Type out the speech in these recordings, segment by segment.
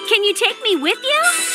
Can you take me with you?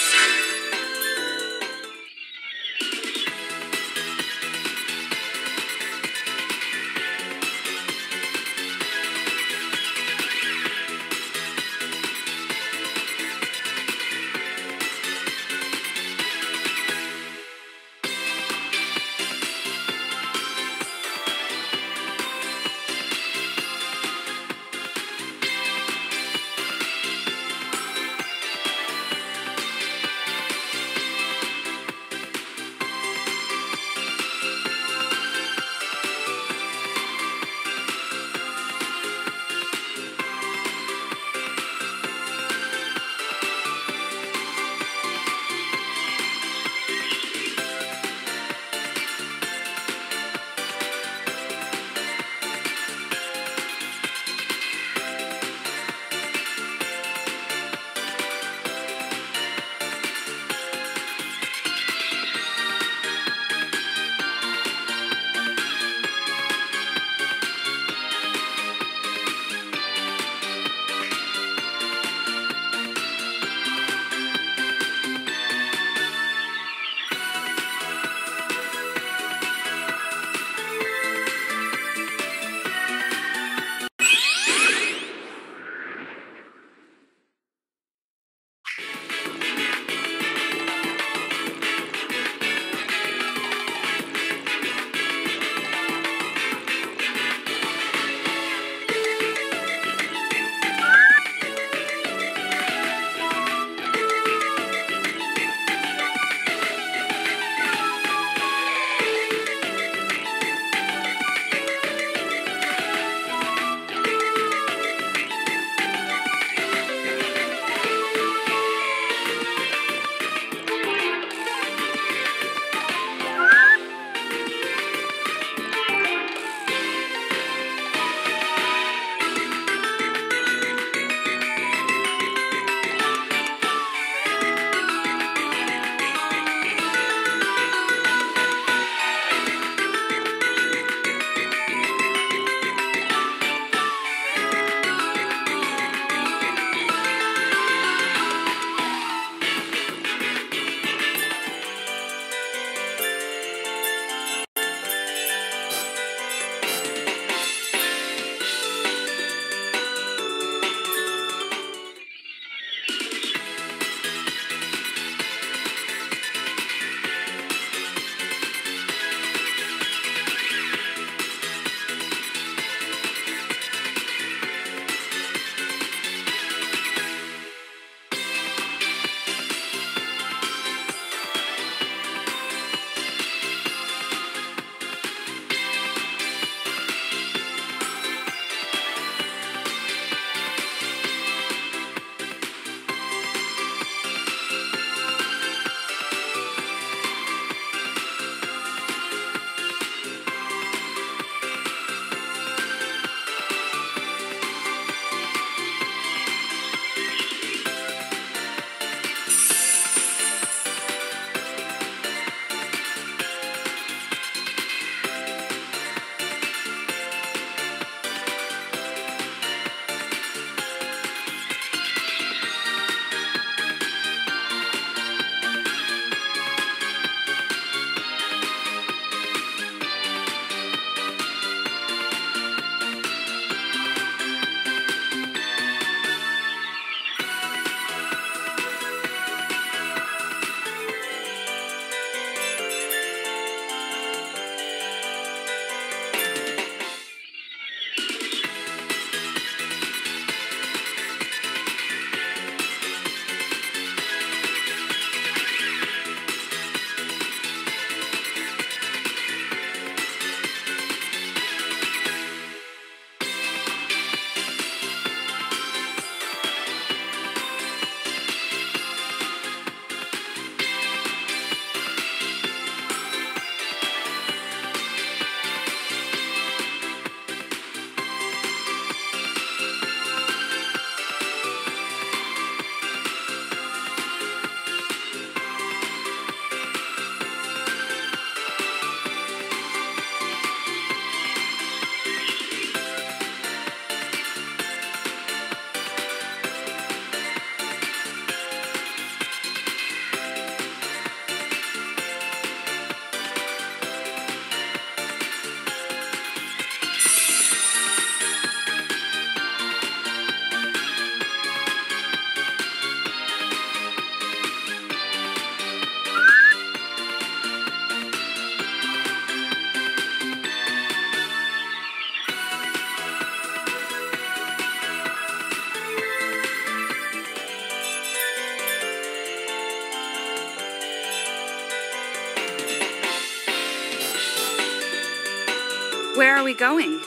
we going?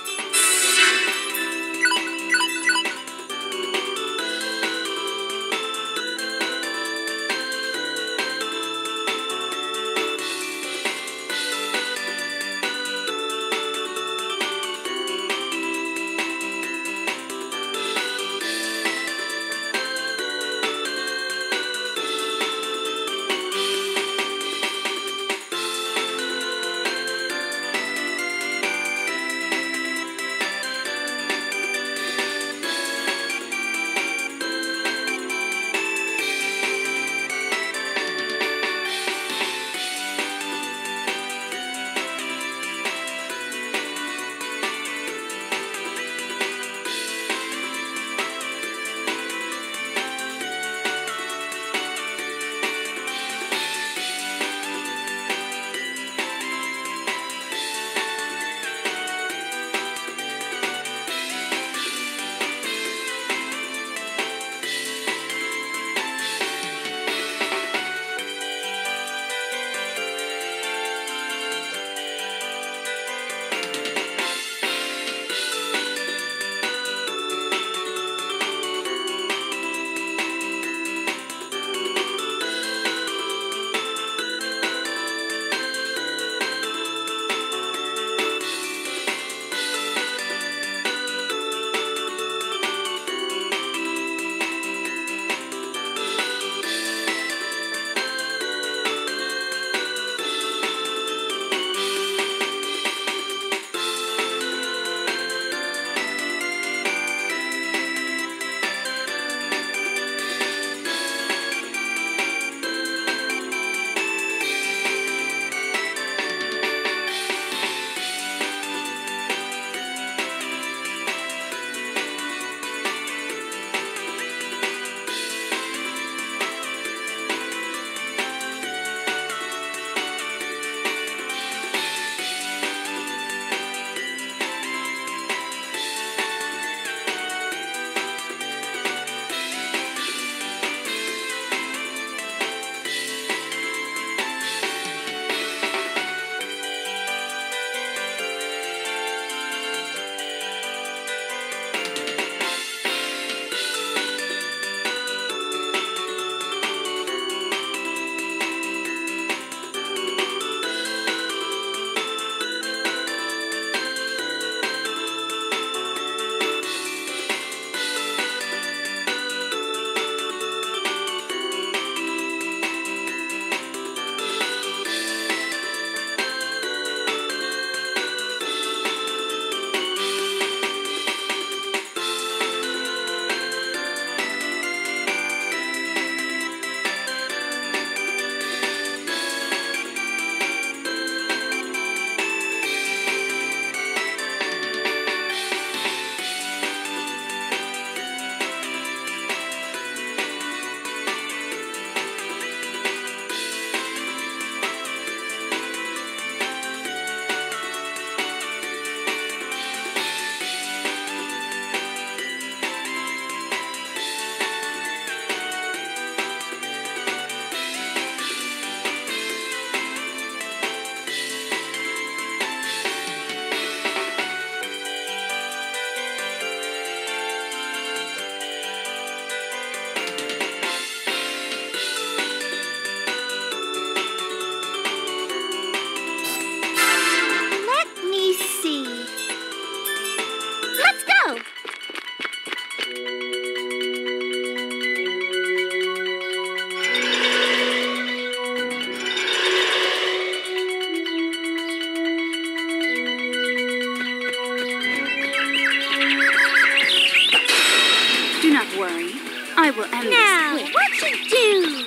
I will end now, this quick. what you do?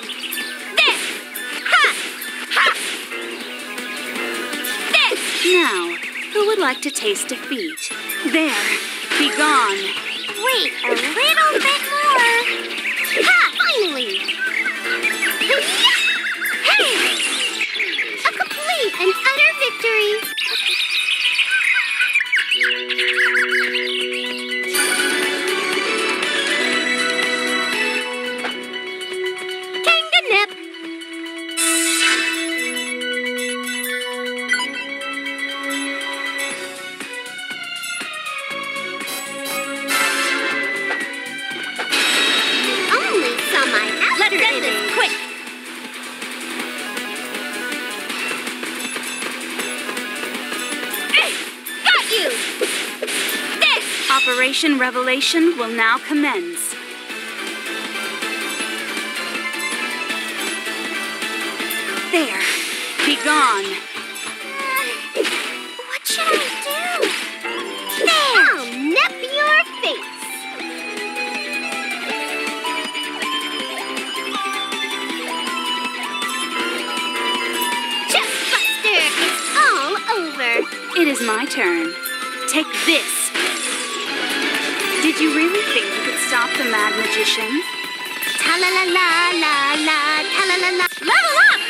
This! Ha! Ha! This! Now, who would like to taste defeat? There, be gone. Wait a little bit more. Ha! Finally! Hey! A complete and utter victory! send this quick. Hey, got you. There. Operation Revelation will now commence. There. Be gone. What should I do? There. I'll nip your face. Buster, it's all over. It is my turn. Take this. Did you really think you could stop the mad magician? Ta-la-la-la-la-la, ta-la-la-la. Level up!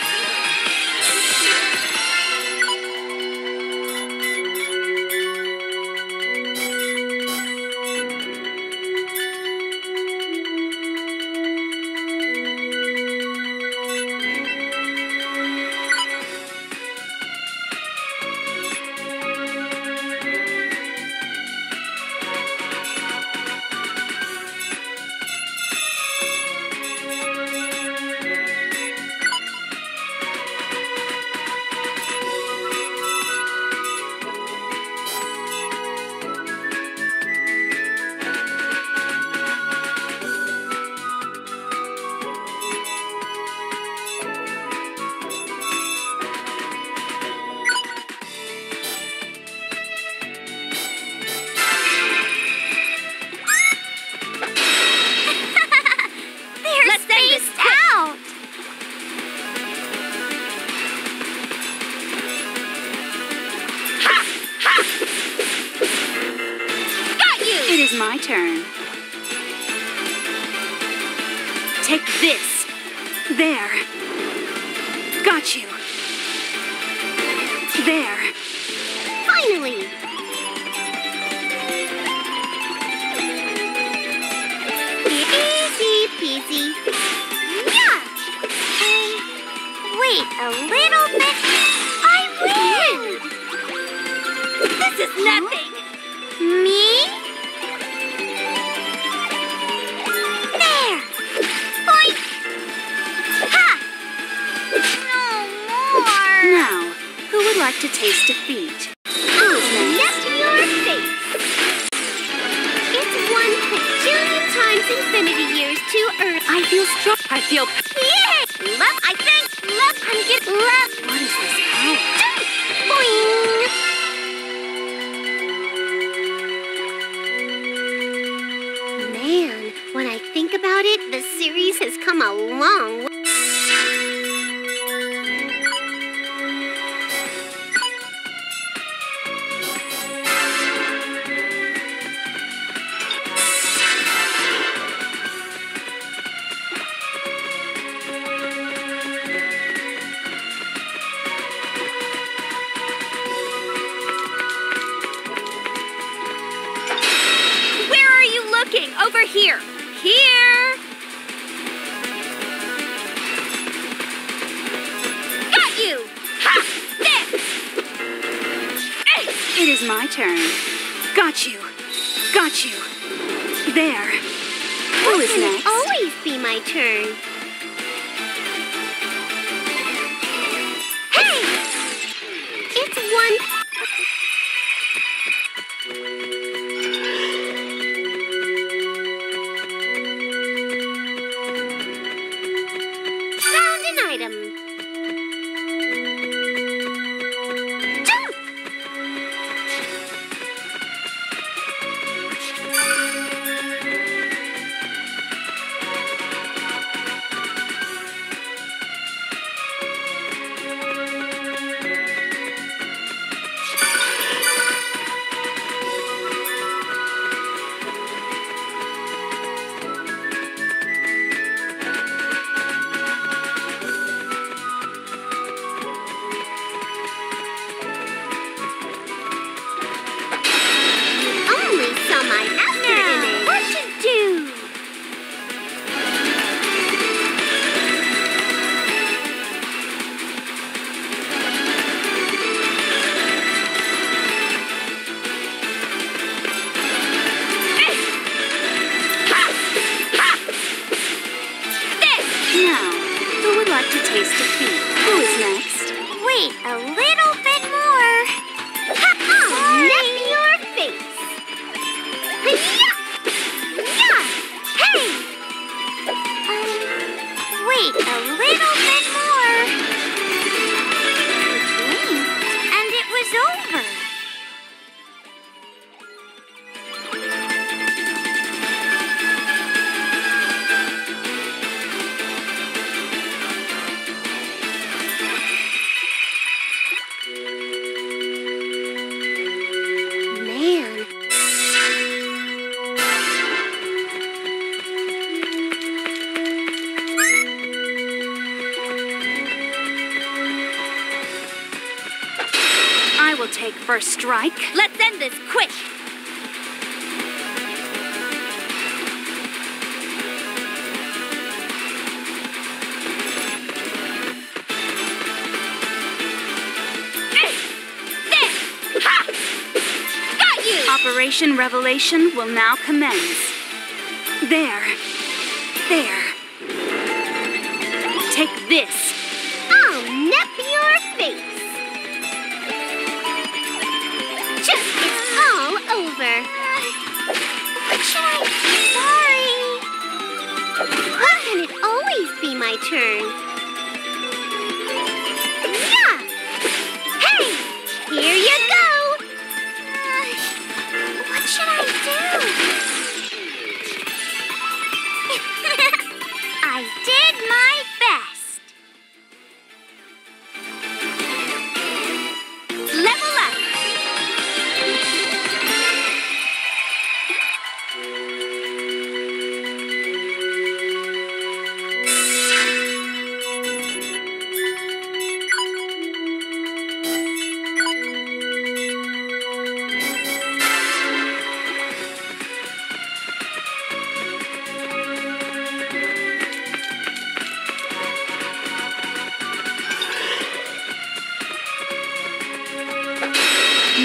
It is my turn. Take this. There. Got you. There. Finally! Easy peasy. Yeah! Wait a little bit. I win! This is nothing. Me? There! Boink! Ha! No more! Now, who would like to taste defeat? I'll nip your face. It's 1 quadrillion times infinity years to Earth. I feel strong. I feel... Yay! Love, I think. Love, I'm getting love. What is this power? Boing! Man, when I think about it, the series has come a long way. Over here. Here. Got you. Ha! There. Hey. It is my turn. Got you. Got you. There. Who is next? It'll always be my turn. Hey! It's 1... taste defeat. Who is next? Wait a little bit more. I'll nip your face. Yeah! Yeah! Hey! Wait a little bit more. And it was over. Man. I will take first strike. Let's end this quick. Got you! Operation Revelation will now commence. There. There. Take this. I'll nip your face. It's all over. What should I do? Sorry. Why can it always be my turn? Yeah! Hey! Here you go! What should I do? I did my best. Level up.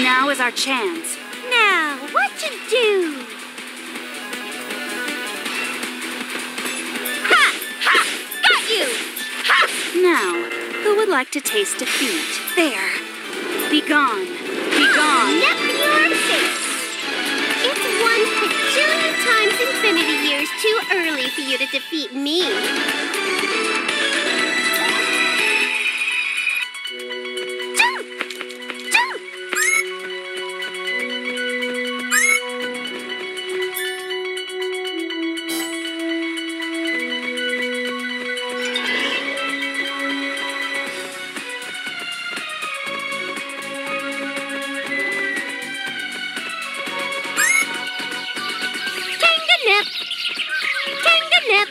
Now is our chance. Now, what to do? Ha! Ha! Got you! Ha! Now, who would like to taste defeat? There. Be gone. Be gone. Nip your face. It's 1 bajillion times infinity years too early for you to defeat me. Jump! Jump! Kanganip! Kanganip!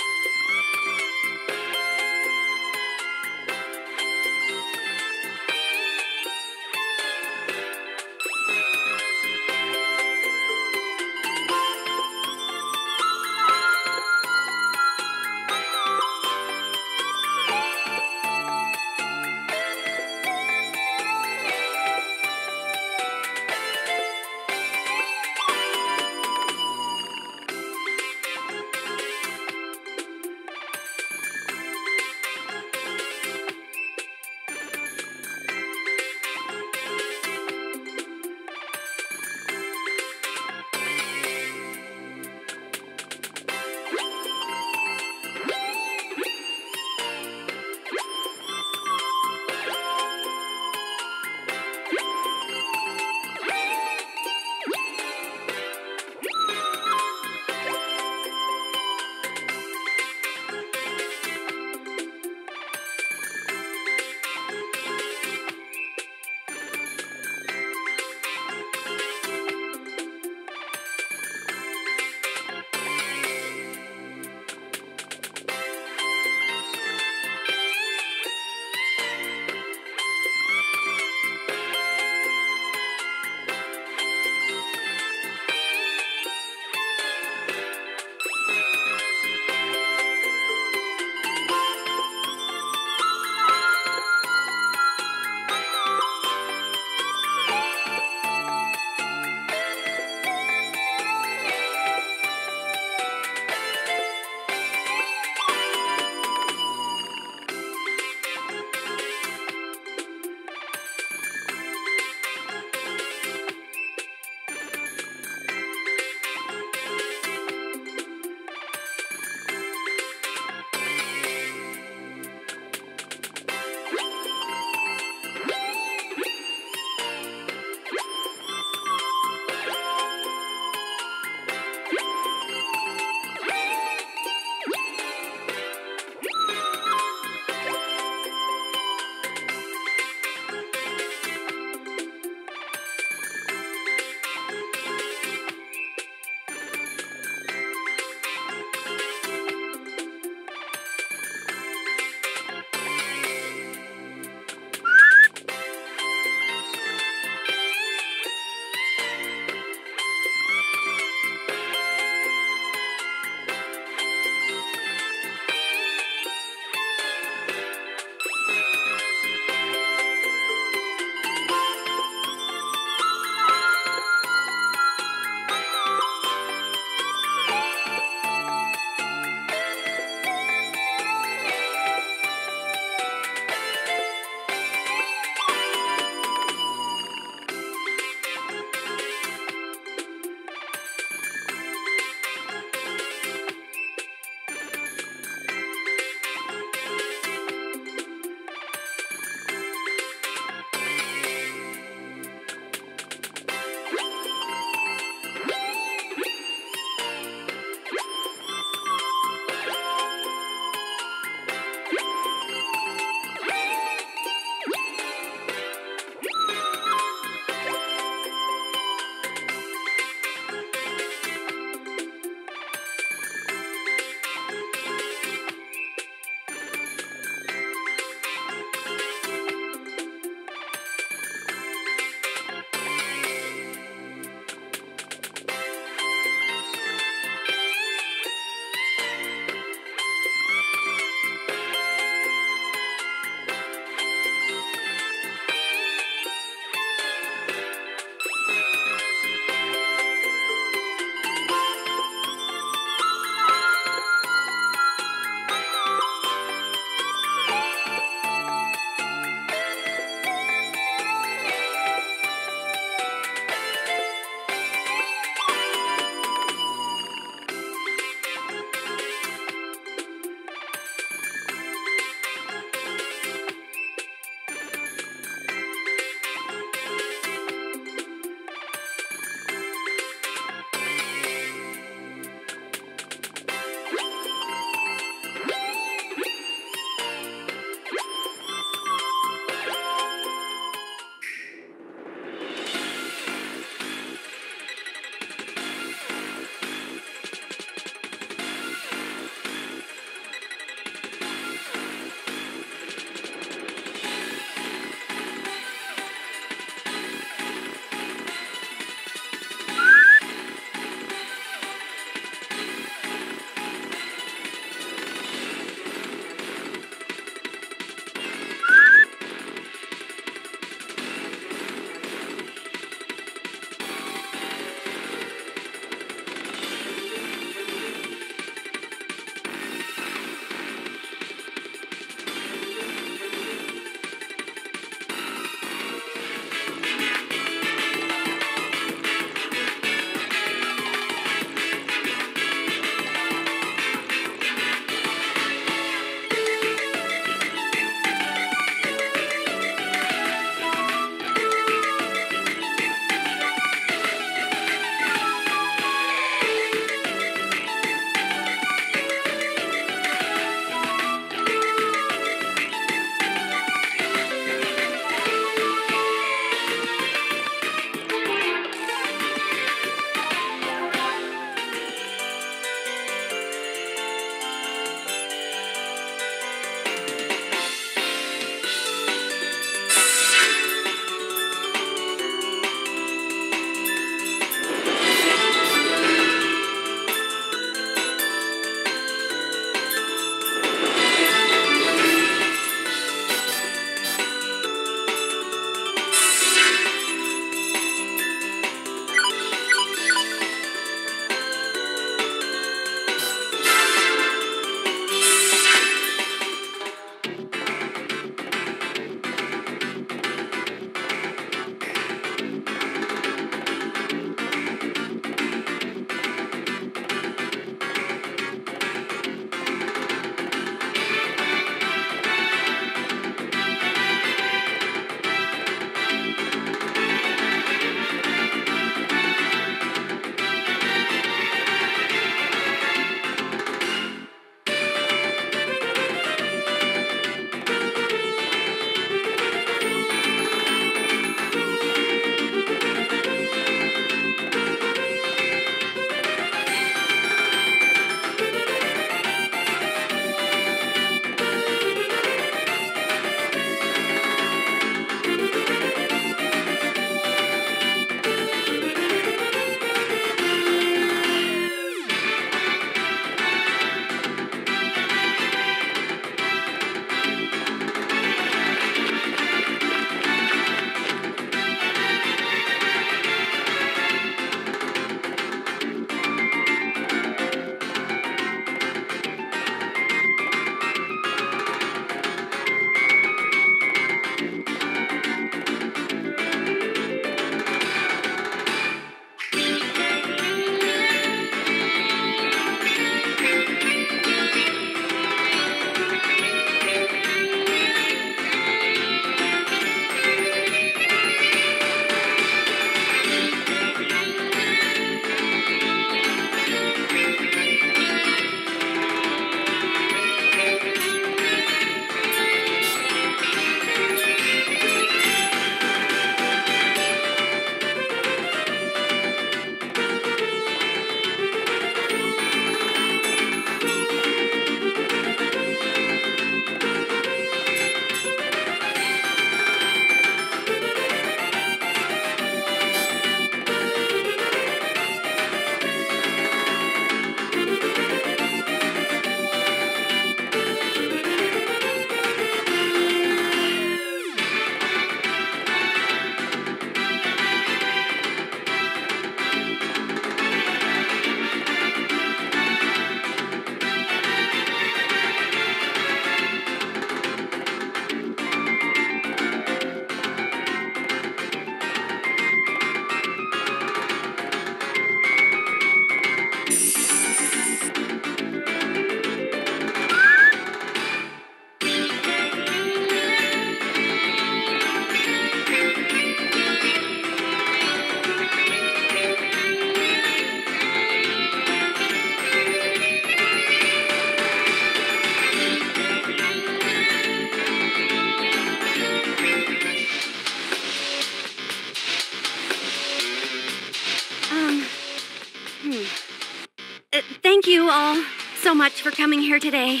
you all so much for coming here today.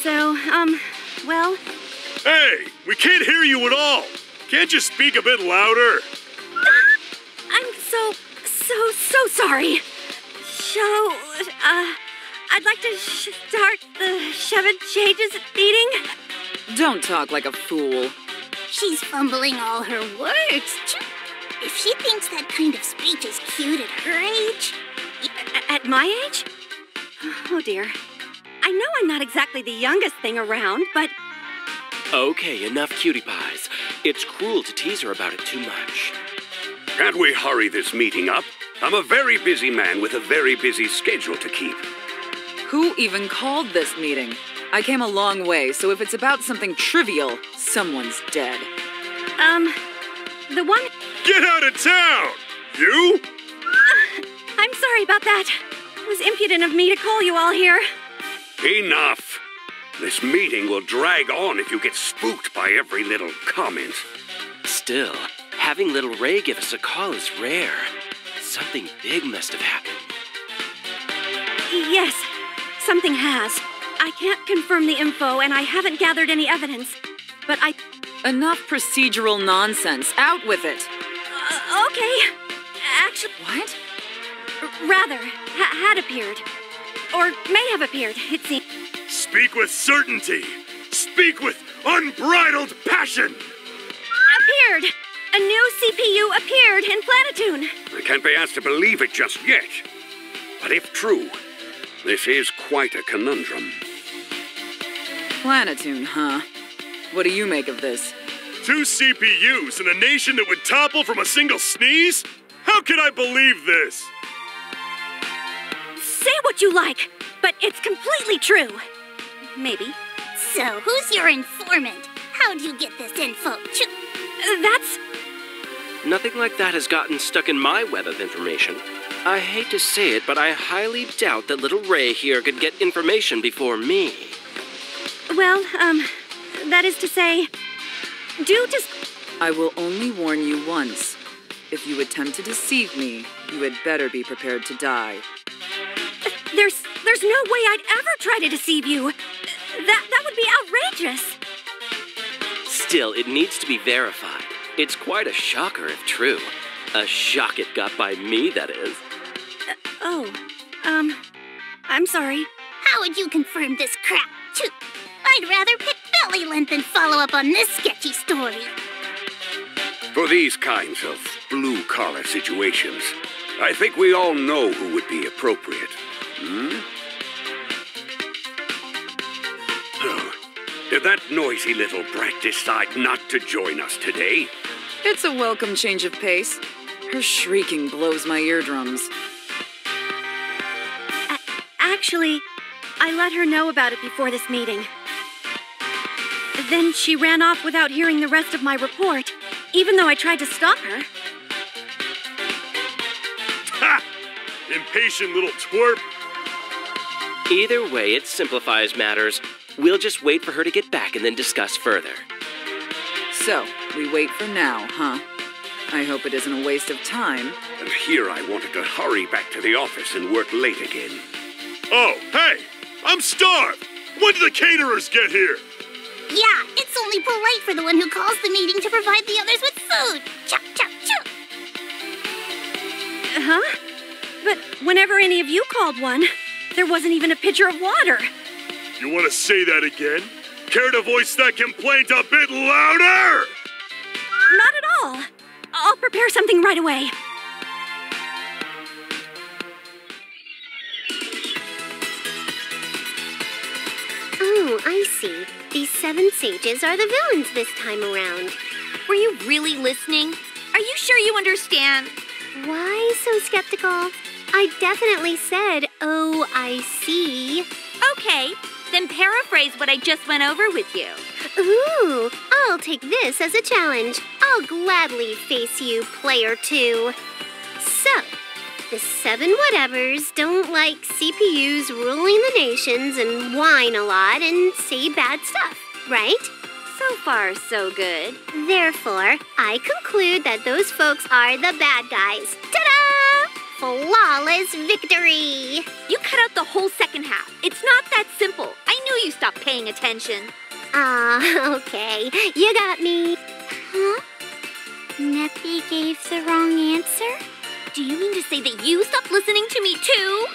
So, well... Hey, we can't hear you at all. Can't you speak a bit louder? I'm so sorry. I'd like to start the Shepherd Changes meeting. Don't talk like a fool. She's fumbling all her words. If she thinks that kind of speech is cute at her age... At my age? Oh, dear. I know I'm not exactly the youngest thing around, but... Okay, enough cutie pies. It's cruel to tease her about it too much. Can't we hurry this meeting up? I'm a very busy man with a very busy schedule to keep. Who even called this meeting? I came a long way, so if it's about something trivial, someone's dead. The one... Get out of town! You? I'm sorry about that. It was impudent of me to call you all here. Enough! This meeting will drag on if you get spooked by every little comment. Still, having little Ray give us a call is rare. Something big must have happened. Yes, something has. I can't confirm the info, and I haven't gathered any evidence. But Enough procedural nonsense. Out with it. Okay. Actually... What? Rather, had appeared. Or may have appeared, it seems. Speak with certainty! Speak with unbridled passion! Appeared! A new CPU appeared in Planetoon. I can't be asked to believe it just yet. But if true, this is quite a conundrum. Planetoon, huh? What do you make of this? 2 CPUs in a nation that would topple from a single sneeze? How can I believe this? Say what you like, but it's completely true. Maybe. So, who's your informant? How'd you get this info? That's... Nothing like that has gotten stuck in my web of information. I hate to say it, but I highly doubt that little Ray here could get information before me. Well, that is to say, due to... I will only warn you once. If you attempt to deceive me, you had better be prepared to die. There's no way I'd ever try to deceive you. That would be outrageous. Still, it needs to be verified. It's quite a shocker if true. A shock it got by me, that is. I'm sorry. How would you confirm this crap? I'd rather pick belly length than follow up on this sketchy story. For these kinds of blue-collar situations, I think we all know who would be appropriate. Oh, did that noisy little brat decide not to join us today? It's a welcome change of pace. Her shrieking blows my eardrums. Actually, I let her know about it before this meeting. Then she ran off without hearing the rest of my report, even though I tried to stop her. Ha! Impatient little twerp. Either way, it simplifies matters. We'll just wait for her to get back and then discuss further. So, we wait for now, huh? I hope it isn't a waste of time. And here I wanted to hurry back to the office and work late again. Oh, hey! I'm starved! When do the caterers get here? Yeah, it's only polite for the one who calls the meeting to provide the others with food. Chop, chop, chop. Huh? But whenever any of you called one, there wasn't even a pitcher of water. You want to say that again? Care to voice that complaint a bit louder? Not at all. I'll prepare something right away. Oh, I see. These 7 sages are the villains this time around. Were you really listening? Are you sure you understand? Why so skeptical? I definitely said, oh, I see. Okay, then paraphrase what I just went over with you. Ooh, I'll take this as a challenge. I'll gladly face you, player 2. So, the 7 whatevers don't like CPUs ruling the nations and whine a lot and say bad stuff, right? So far, so good. Therefore, I conclude that those folks are the bad guys. Ta-da! flawless victory. You cut out the whole second half. It's not that simple. I knew you stopped paying attention. Okay. You got me. Huh? Neppy gave the wrong answer? Do you mean to say that you stopped listening to me too?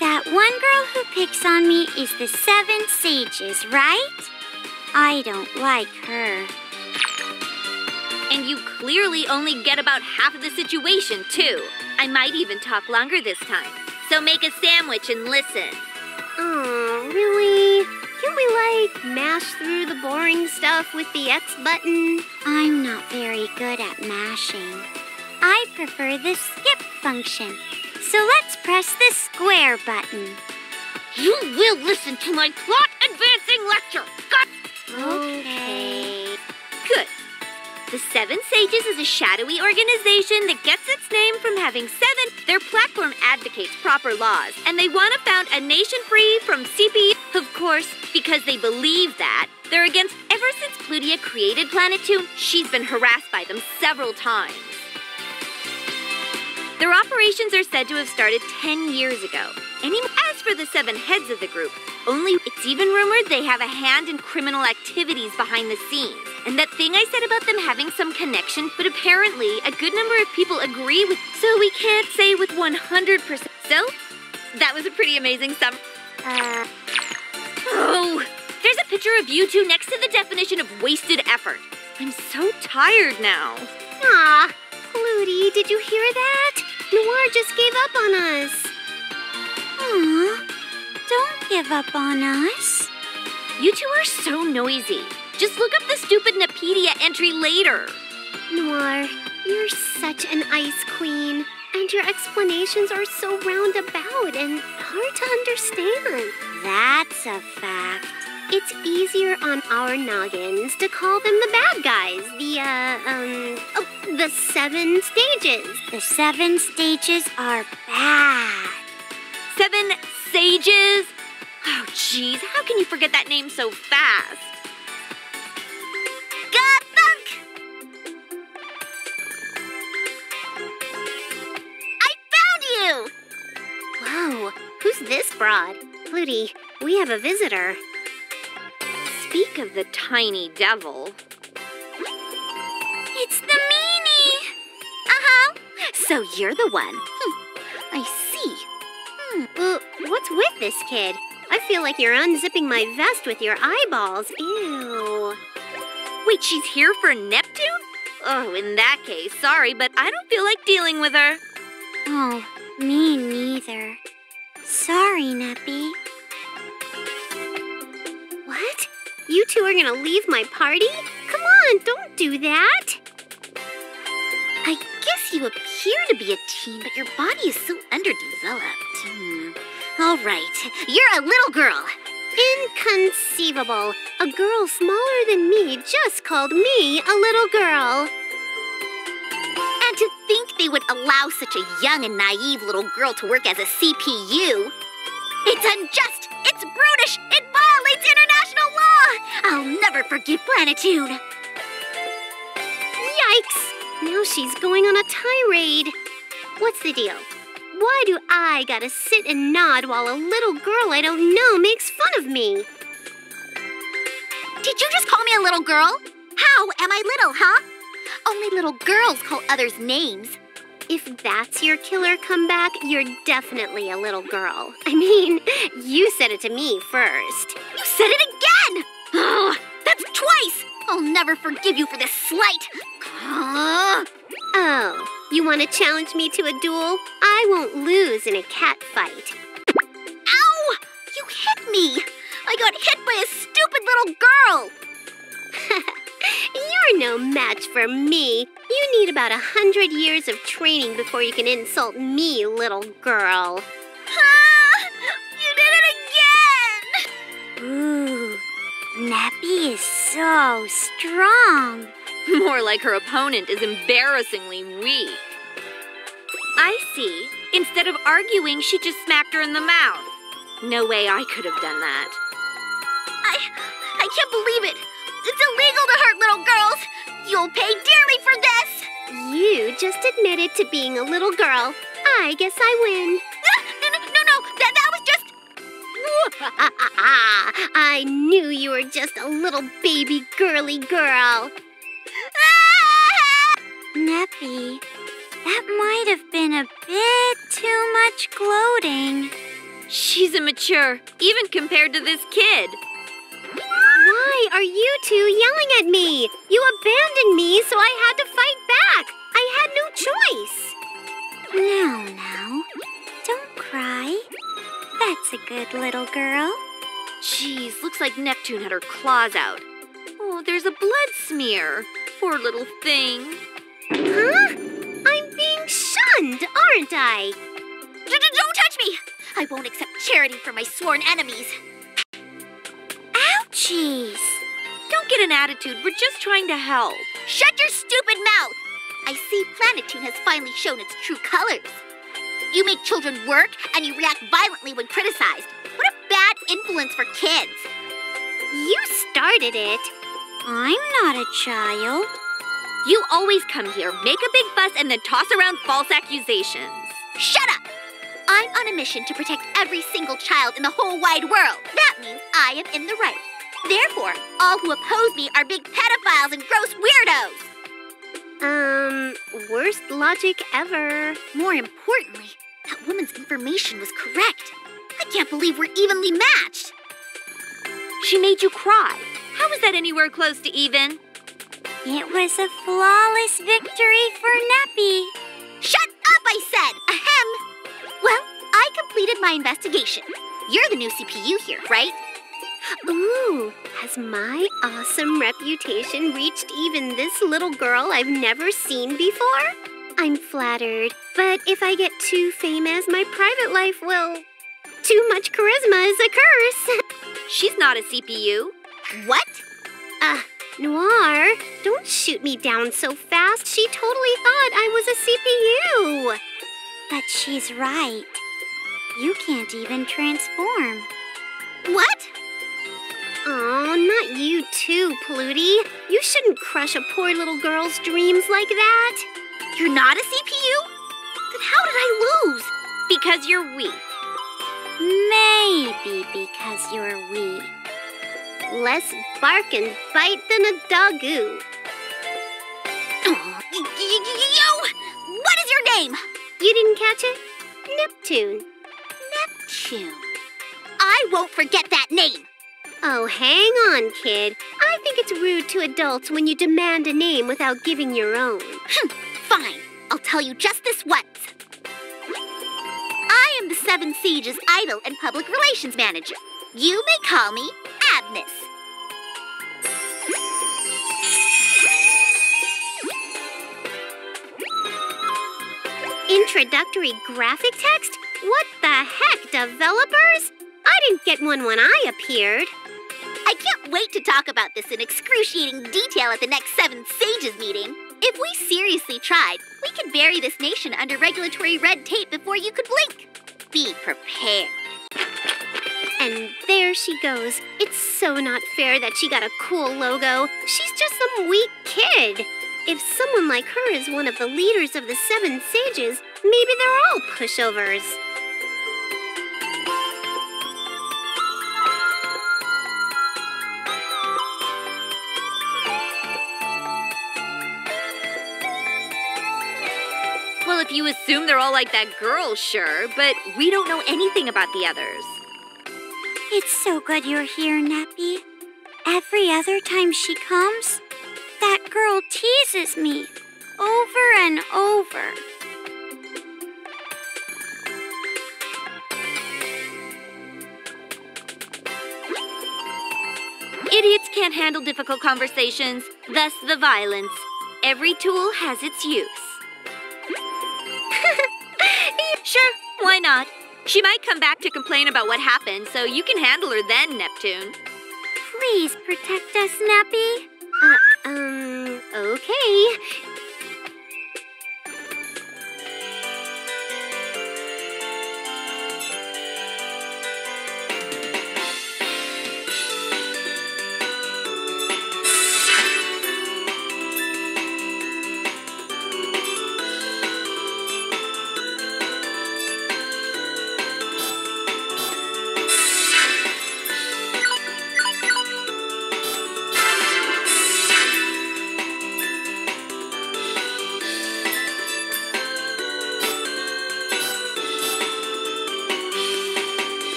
That one girl who picks on me is the 7 Sages, right? I don't like her. And you clearly only get about half of the situation, too. I might even talk longer this time. So make a sandwich and listen. Oh, really? Can we, mash through the boring stuff with the X button? I'm not very good at mashing. I prefer the skip function. So let's press the square button. You will listen to my plot-advancing lecture. Okay. Good. The 7 Sages is a shadowy organization that gets its name from having 7. Their platform advocates proper laws, and they want to found a nation free from CPU. Of course, because they believe that, they're against ever since Plutia created Planet Toon, she's been harassed by them several times. Their operations are said to have started 10 years ago. As for the 7 heads of the group, it's even rumored they have a hand in criminal activities behind the scenes. And that thing I said about them having some connection, but apparently a good number of people agree with, so we can't say with 100%. So, that was a pretty amazing sum. Oh, there's a picture of you two next to the definition of wasted effort. I'm so tired now. Aw, Flutie, did you hear that? Noir just gave up on us. Aw, don't give up on us. You two are so noisy. Just look up the stupid Napedia entry later. Noir, you're such an ice queen, and your explanations are so roundabout and hard to understand. That's a fact. It's easier on our noggins to call them the bad guys, the 7 stages. The 7 stages are bad. 7 Sages? Oh, jeez, how can you forget that name so fast? Whoa, who's this broad? Flutie, we have a visitor. Speak of the tiny devil. It's the meanie! So you're the one. I see. Well, what's with this kid? I feel like you're unzipping my vest with your eyeballs. Ew. Wait, she's here for Neptune? Oh, in that case, sorry, but I don't feel like dealing with her. Oh, me neither. Sorry, Neppy. What? You two are gonna leave my party? Come on, don't do that. I guess you appear to be a teen, but your body is so underdeveloped. All right, you're a little girl. Inconceivable. A girl smaller than me just called me a little girl. And to think they would allow such a young and naive little girl to work as a CPU. It's unjust! It's brutish! It violates international law! I'll never forgive Planet Toon. Yikes! Now she's going on a tirade. What's the deal? Why do I gotta sit and nod while a little girl I don't know makes fun of me? Did you just call me a little girl? How am I little, huh? Only little girls call others names. If that's your killer comeback, you're definitely a little girl. I mean, you said it to me first. You said it again! Oh, that's twice! I'll never forgive you for this slight. Oh, you want to challenge me to a duel? I won't lose in a cat fight. Ow! You hit me! I got hit by a stupid little girl! You're no match for me. You need about 100 years of training before you can insult me, little girl. You did it again! Ooh, Nappy is so strong. More like her opponent is embarrassingly weak. I see. Instead of arguing, she just smacked her in the mouth. No way I could have done that. I can't believe it. It's illegal to hurt little girls. You'll pay dearly for this. You just admitted to being a little girl. I guess I win. No, that was just... I knew you were just a little baby girly girl. Neppy, that might have been a bit too much gloating. She's immature, even compared to this kid. Why are you two yelling at me? You abandoned me, so I had to fight back. I had no choice. Now, don't cry. That's a good little girl. Jeez, looks like Neptune had her claws out. Oh, there's a blood smear. Poor little thing. Huh? I'm being shunned, aren't I? Don't touch me! I won't accept charity from my sworn enemies. Ouchies! Don't get an attitude, we're just trying to help. Shut your stupid mouth! I see Planetune has finally shown its true colors. You make children work, and you react violently when criticized. What a bad influence for kids. You started it. I'm not a child. You always come here, make a big fuss, and then toss around false accusations. Shut up! I'm on a mission to protect every single child in the whole wide world. That means I am in the right. Therefore, all who oppose me are big pedophiles and gross weirdos. Worst logic ever. More importantly, that woman's information was correct. I can't believe we're evenly matched. She made you cry. How is that anywhere close to even? It was a flawless victory for Neppy. Shut up, I said! Ahem! Well, I completed my investigation. You're the new CPU here, right? Ooh, has my awesome reputation reached even this little girl I've never seen before? I'm flattered, but if I get too famous, my private life will... Too much charisma is a curse. She's not a CPU. What? Noir, don't shoot me down so fast. She totally thought I was a CPU. But she's right. You can't even transform. What? Oh, not you too, Pluty. You shouldn't crush a poor little girl's dreams like that. You're not a CPU? Then how did I lose? Because you're weak. Maybe because you're weak. Less bark and bite than a doggo. You! What is your name? You didn't catch it? Neptune. Neptune. I won't forget that name. Oh, hang on, kid. I think it's rude to adults when you demand a name without giving your own. Fine. I'll tell you just this once. I am the Seven Sages' idol and public relations manager. You may call me Agnes. Introductory graphic text? What the heck, developers? I didn't get one when I appeared. I can't wait to talk about this in excruciating detail at the next Seven Sages meeting. If we seriously tried, we could bury this nation under regulatory red tape before you could blink. Be prepared. And there she goes. It's so not fair that she got a cool logo. She's just some weak kid. If someone like her is one of the leaders of the Seven Sages, maybe they're all pushovers. Well, if you assume they're all like that girl, sure, but we don't know anything about the others. It's so good you're here, Neppy. Every other time she comes, that girl teases me over and over. Idiots can't handle difficult conversations, thus the violence. Every tool has its use. Sure, why not? She might come back to complain about what happened, so you can handle her then, Neptune. Please protect us, Neppy. Okay.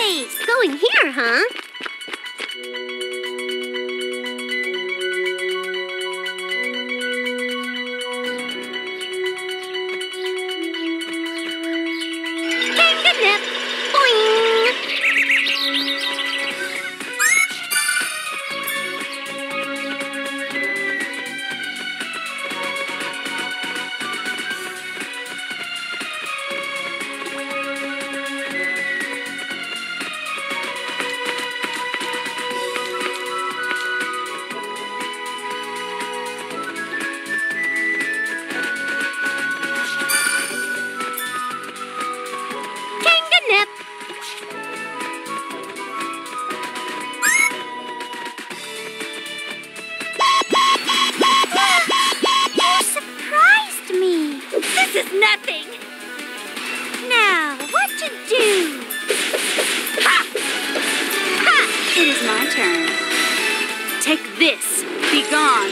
place. Going here, huh? Kanganip! Boing! Kanganip! You surprised me. This is nothing! Now, what to do? It is my turn. Take this. Be gone.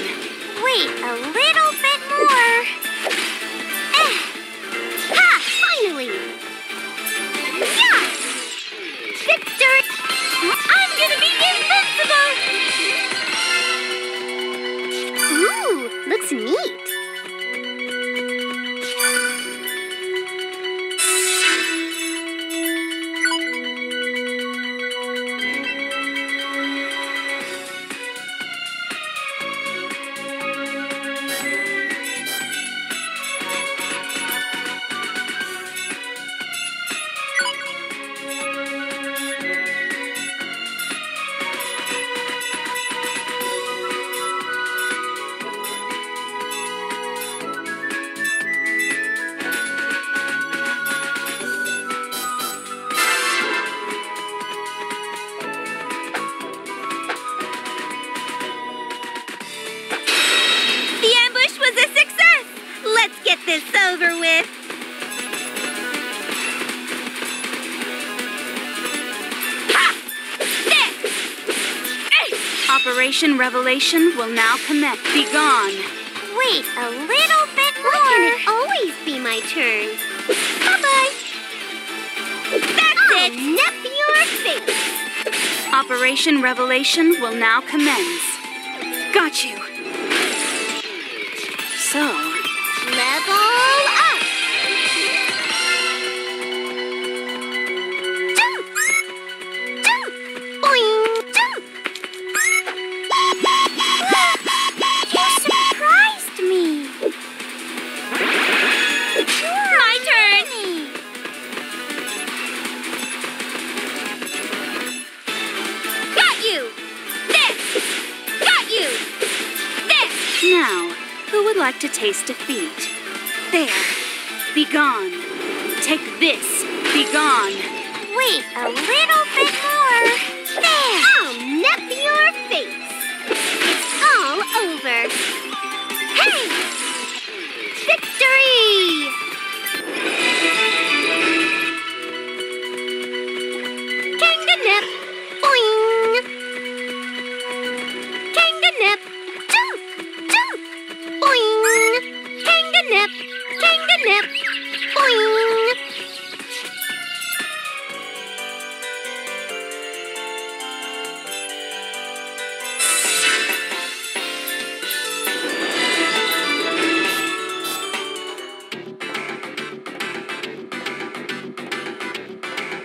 Wait a little bit more. Ha! Finally! Yeah! Victory! I'm gonna be invincible! Ooh, looks neat. The ambush was a success! Let's get this over with! Ha! There! Operation Revelation will now commence. Be gone. Wait a little bit Why can more. it always be my turn? Bye-bye! That's it! Nip your face! Operation Revelation will now commence. Got you. So, Level up! Jump! Jump! Boing! Jump! You surprised me. My turn! Got you! There! Got you! There! now, who would like to taste defeat? There. Be gone. Take this. Be gone. Wait a little bit more. There. I'll nip your face! It's all over! Hey! Victory! Kanganip! Boing! Kanganip! Jump! Jump! Boing! Kanganip! Kanganip! Boing!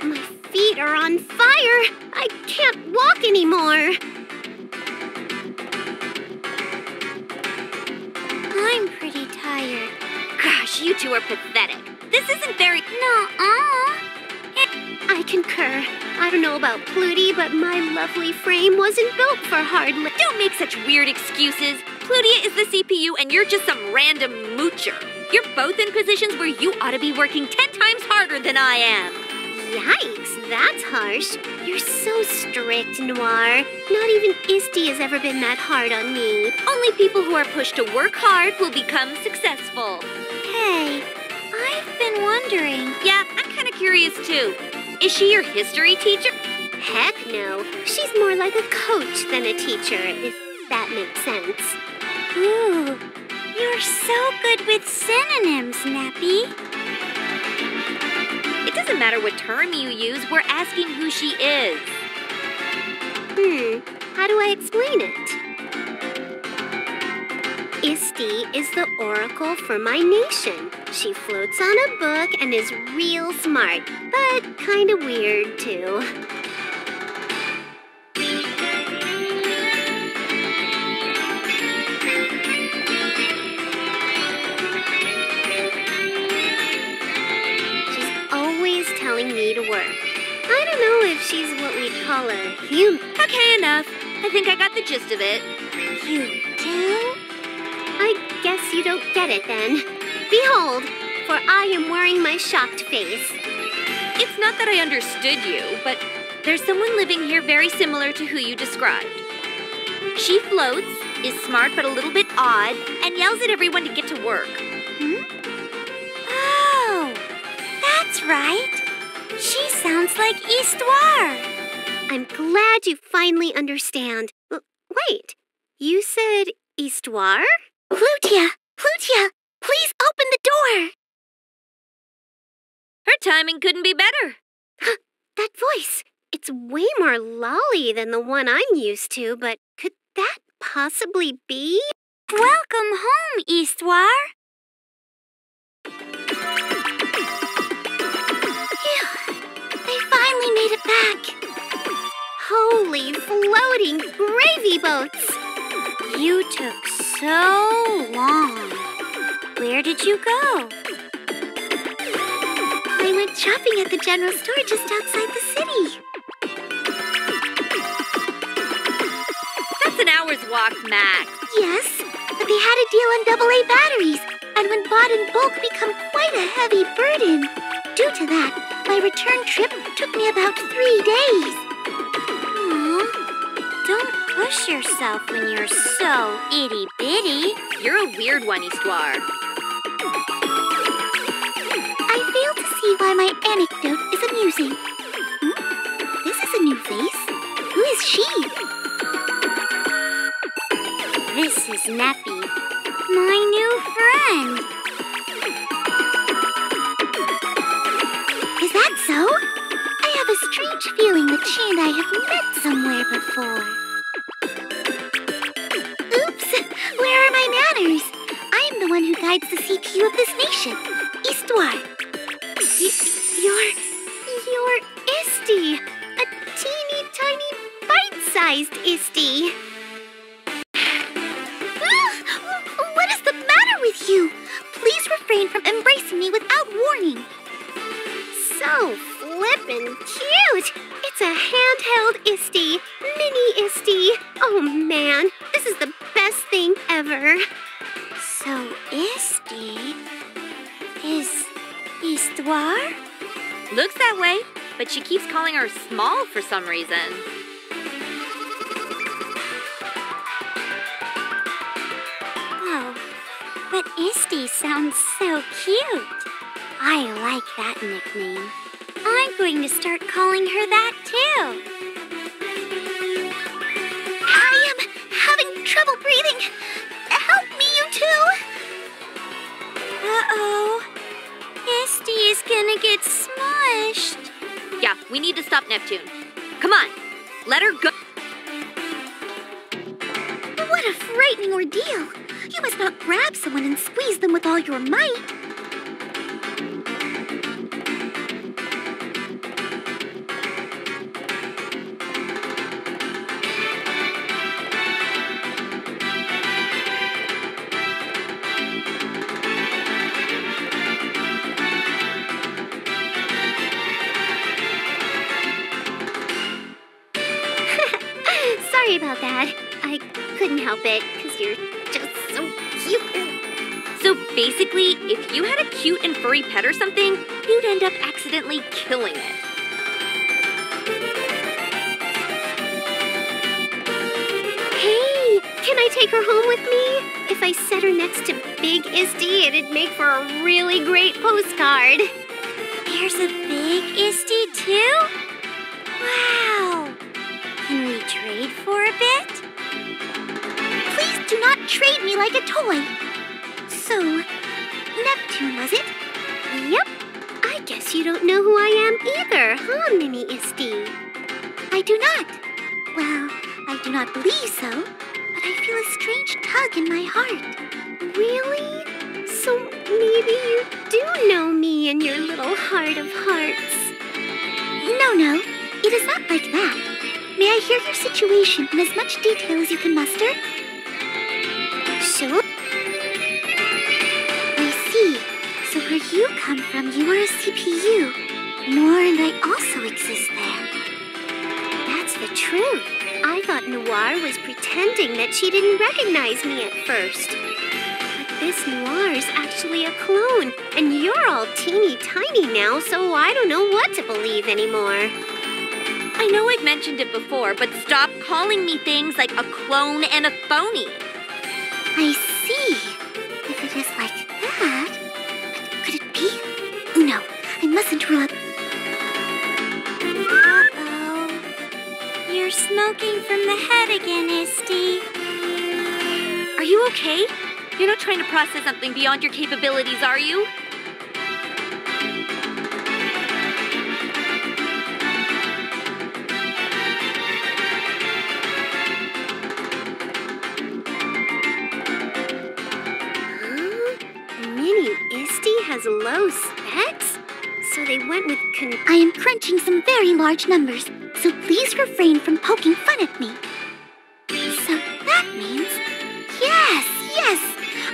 My feet are on fire! I can't walk anymore! I'm pretty tired. Gosh, you two are pathetic. This isn't very... Nuh-uh. I concur. I don't know about Pluty, but my lovely frame wasn't built for hard li- Don't make such weird excuses. Plutia is the CPU and you're just some random moocher. You're both in positions where you ought to be working 10 times harder than I am. Yikes, that's harsh. You're so strict, Noir. Not even Isty has ever been that hard on me. Only people who are pushed to work hard will become successful. Hey, I've been wondering. Yeah, I'm kind of curious too. Is she your history teacher? Heck no. She's more like a coach than a teacher, if that makes sense. Ooh, you're so good with synonyms, Nappy. It doesn't doesn't matter what term you use, we're asking who she is. How do I explain it? Isti is the oracle for my nation. She floats on a book and is real smart, but kind of weird too. She's always telling me to work. I don't know if she's what we'd call a human. Okay, enough. I think I got the gist of it. You do? I guess you don't get it then. Behold, for I am wearing my shocked face. It's not that I understood you, but there's someone living here very similar to who you described. She floats, is smart but a little bit odd, and yells at everyone to get to work. Oh, that's right. She sounds like Histoire. I'm glad you finally understand. Wait, you said Histoire? Plutia! Plutia! Please open the door! Her timing couldn't be better. That voice. It's way more lolly than the one I'm used to, but could that possibly be? Welcome home, Histoire. Phew! They finally made it back! Holy floating gravy boats! You took so long. Where did you go? I went shopping at the general store just outside the city. That's an hour's walk, max. Yes, but they had a deal on AA batteries, and when bought in bulk become quite a heavy burden. Due to that, my return trip took me about 3 days. Aw, don't push yourself when you're so itty-bitty. You're a weird one, Histoire. I fail to see why my anecdote is amusing. This is a new face. Who is she? This is Neppy, my new friend. Is that so? I have a strange feeling that she and I have met somewhere before. Oops! Where are my manners? I am the one who guides the CPU of this nation. Histoire. You're Isti. A teeny tiny bite-sized Isti. What is the matter with you? Please refrain from embracing me without warning. So flippin' cute. It's a handheld Isti. Mini Isti. Oh man, this is the best thing ever. So Isti is Histoire? Looks that way, but she keeps calling her small for some reason. Oh, but Isti sounds so cute. I like that nickname. I'm going to start calling her that too. I am having trouble breathing. Help me, you two. Uh-oh. Isti is gonna get smushed. Yeah, we need to stop Neptune. Come on, let her go. What a frightening ordeal. You must not grab someone and squeeze them with all your might. Sorry about that. I couldn't help it, because you're just so cute. So basically, if you had a cute and furry pet or something, you'd end up accidentally killing it. Hey, can I take her home with me? If I set her next to Big Isti, it'd make for a really great postcard. There's a big Isti too? Wow. Can we trade for a bit? Please do not trade me like a toy. So, Neptune, was it? Yep, I guess guess you don't know who I am either, huh, Mini Isti? I do not. Well, I do not believe so, but I feel a strange tug in my heart. Really? So maybe you do know me in your little heart of hearts. No, it is not like that. May I hear your situation in as much detail as you can muster? Sure. I see. So where you come from, you are a CPU. Noir and I also exist there. That's the truth. I thought Noir was pretending that she didn't recognize me at first. But this Noir's actually a clone, and you're all teeny tiny now, so I don't know what to believe anymore. I know I've mentioned it before, but stop calling me things like a clone and a phony. I see. If it is like that, could it be? No, I mustn't rule out. Uh-oh. You're smoking from the head again, Isti. Are you okay? You're not trying to process something beyond your capabilities, are you? Mini Isti has low specs? So they went with I am crunching some very large numbers, so please refrain from poking fun at me. So that means... Yes!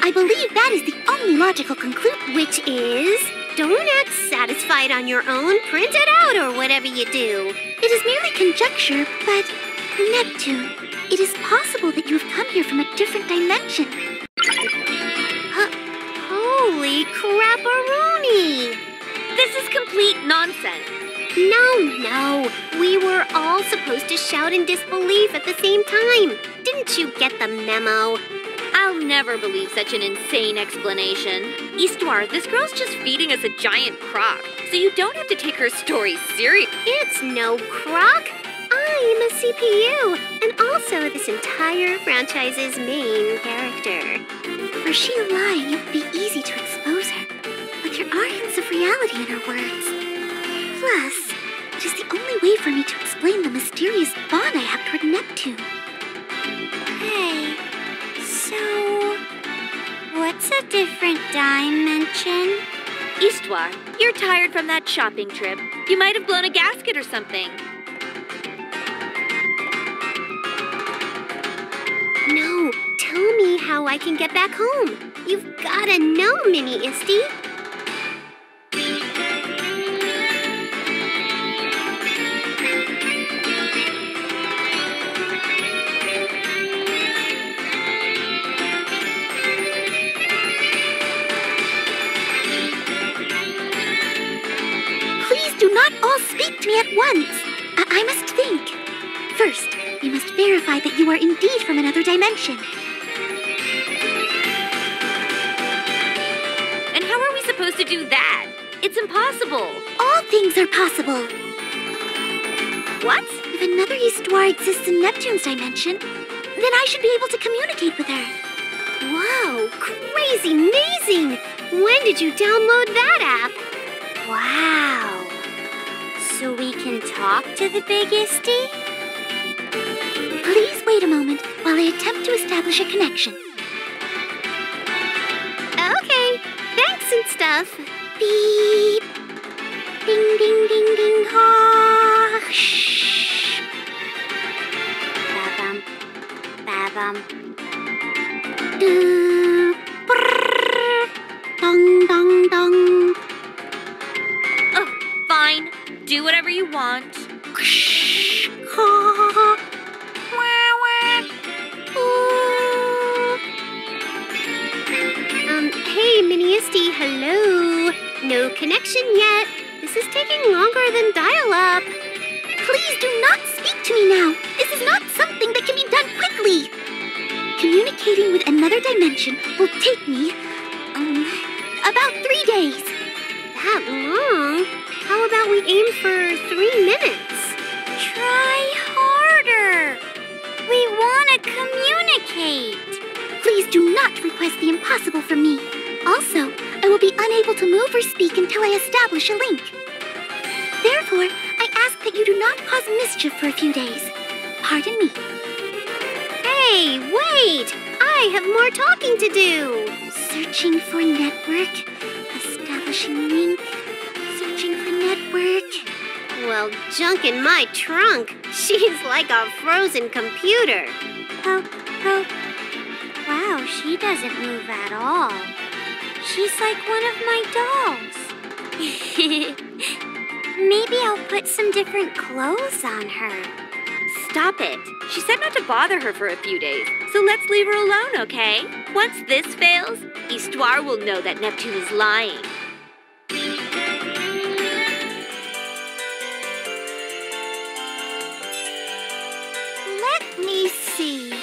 I believe that is the only logical conclusion. which is, don't act satisfied on your own, print it out or whatever you do. It is merely conjecture, but... Neptune, it is possible that you have come here from a different dimension. Holy crap-a-rooney! This is complete nonsense. No. We were all supposed to shout in disbelief at the same time. Didn't you get the memo? I'll never believe such an insane explanation. Histoire, this girl's just feeding us a giant crock, so you don't have to take her story serious. It's no crock. I'm a CPU, and also this entire franchise's main character. Were she lying, it would be easy to expose her. But there are hints of reality in her words. Plus, it is the only way for me to explain the mysterious bond I have toward Neptune. Hey, so what's a different dimension? Histoire, you're tired from that shopping trip. You might have blown a gasket or something. No, tell me how I can get back home. You've gotta know, Mini Isti. Please do not all speak to me at once. I must think. First, we must verify that you are indeed from another dimension. And how are we supposed to do that? It's impossible. All things are possible. What? If another Histoire exists in Neptune's dimension, then I should be able to communicate with her. Whoa, crazy amazing! When did you download that app? Wow. So we can talk to the big Isti? Please wait a moment while I attempt to establish a connection. Okay, thanks and stuff. Beep. Ding, ding, ding, ding, ha. Shh. Ba-bum. Ba-bum. Do. Brrr. Dong, dong, dong. Oh, fine. Do whatever you want. Shh. Ha. Wah, wah. Ooh. Hey, Mini Isti, hello. No connection yet. This is taking longer than dial-up. Please do not speak to me now. This is not something that can be done quickly. Communicating with another dimension will take me, about 3 days. That long? How about we aim for 3 minutes? Try harder. We want to communicate. Please do not request the impossible from me. Also, I will be unable to move or speak until I establish a link. Therefore, I ask that you do not cause mischief for a few days. Pardon me. Hey, wait! I have more talking to do. Searching for network. Establishing link. Searching for network. Well, junk in my trunk. She's like a frozen computer. Poke, poke. Wow, she doesn't move at all. She's like one of my dolls. Maybe I'll put some different clothes on her. Stop it. She said not to bother her for a few days, so let's leave her alone, okay? Once this fails, Histoire will know that Neptune is lying. Let me see.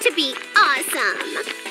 to be awesome!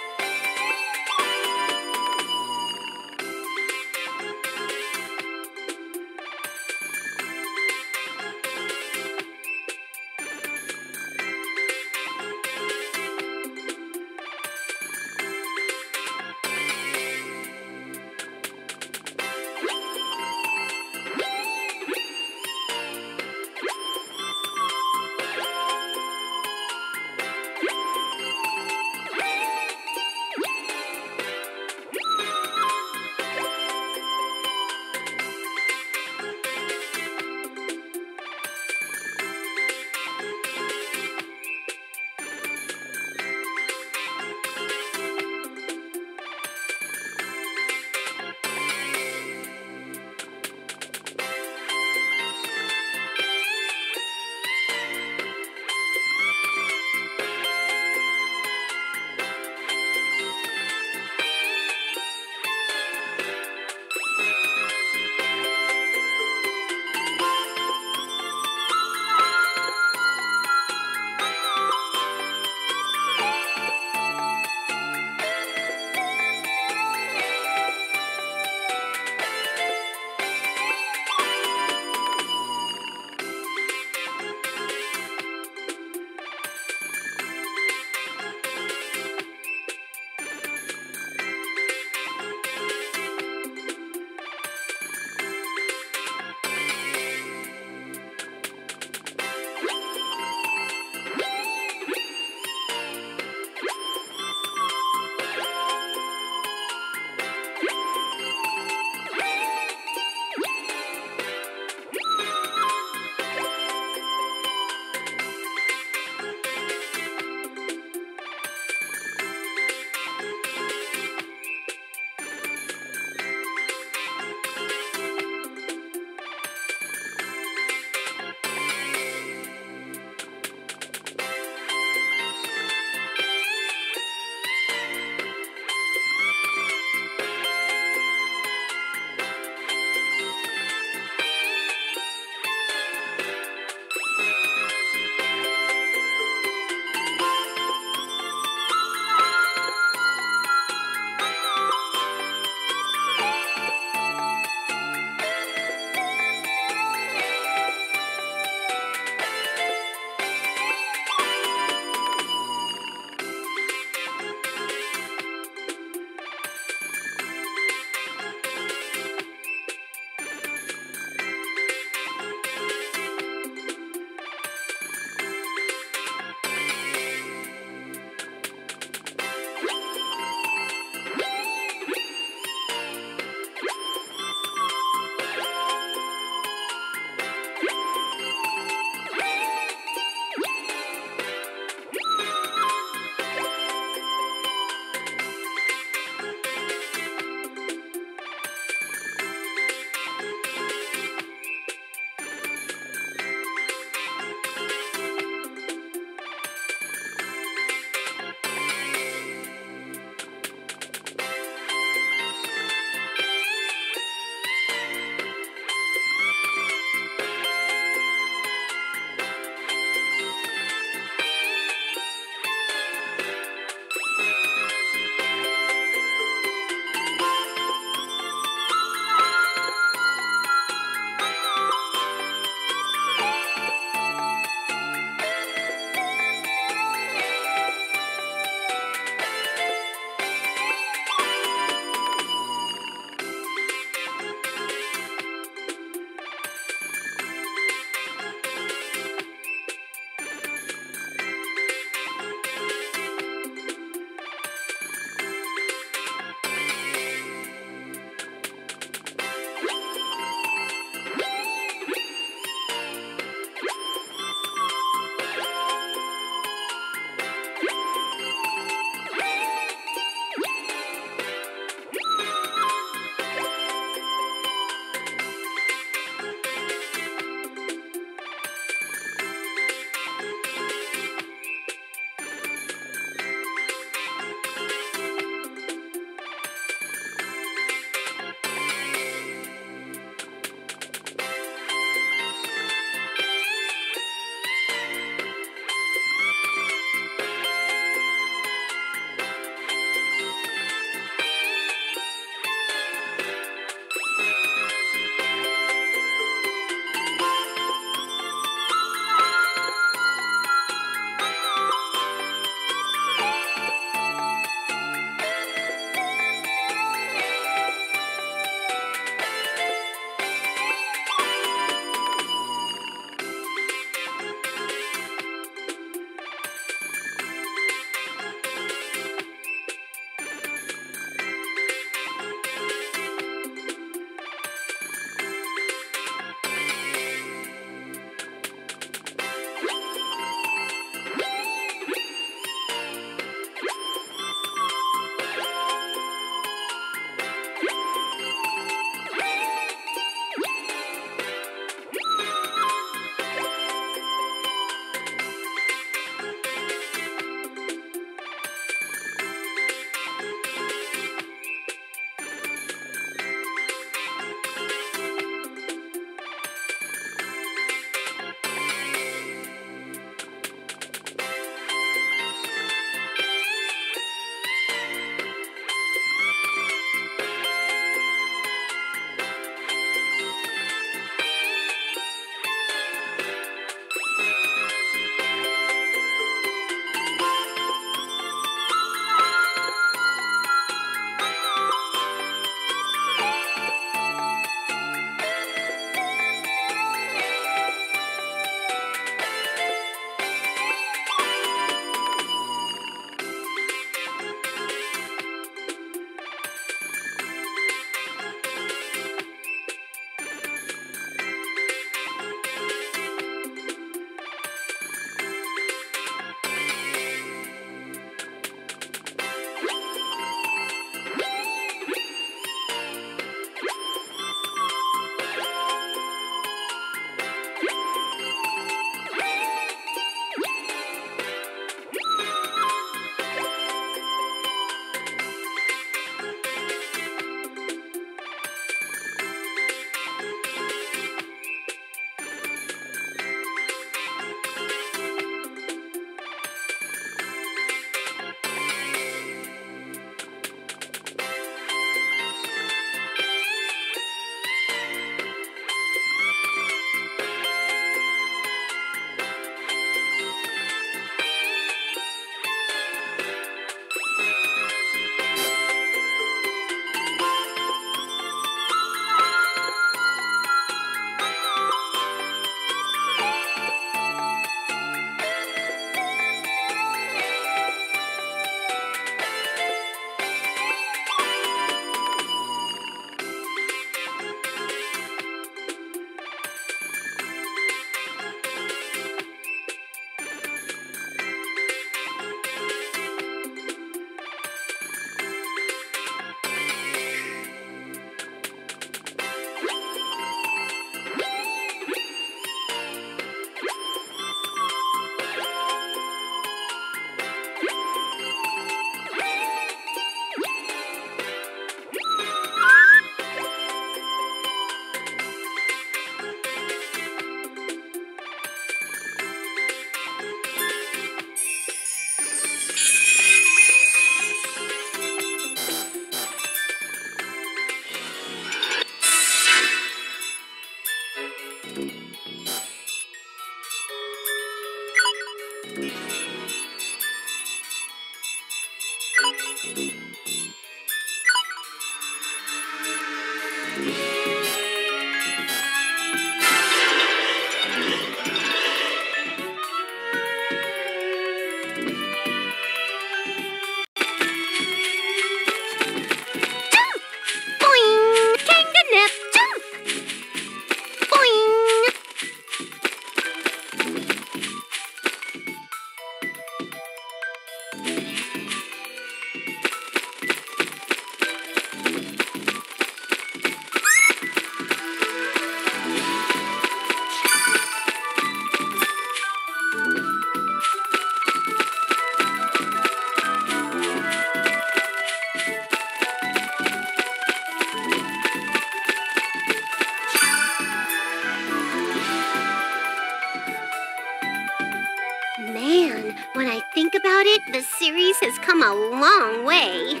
Man, when I think about it, the series has come a long way.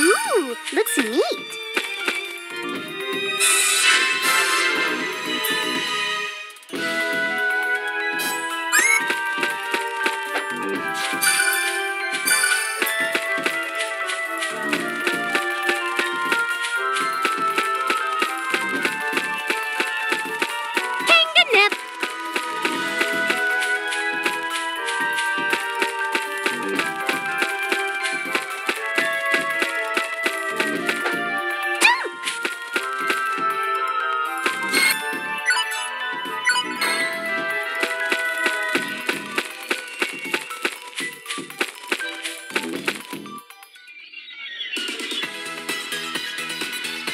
Ooh, looks neat. Kanganip.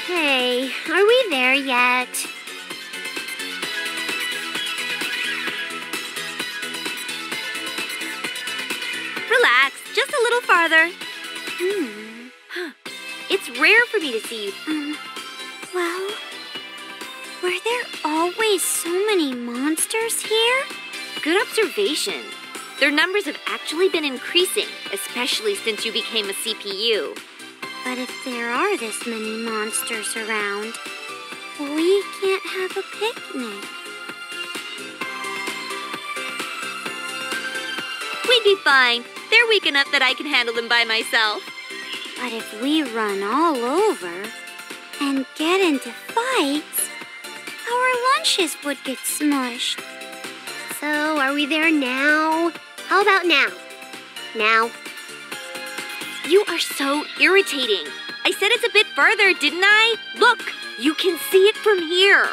Hey, are we there yet? Relax, just a little farther. Hmm. It's rare for me to see you. Well, were there always so many monsters here? Good observation. Their numbers have actually been increasing, especially since you became a CPU. But if there are this many monsters around, we can't have a picnic. We'd be fine. They're weak enough that I can handle them by myself. But if we run all over and get into fights, our lunches would get smushed. So, are we there now? How about now? Now? You are so irritating. I said it's a bit further, didn't I? Look, you can see it from here.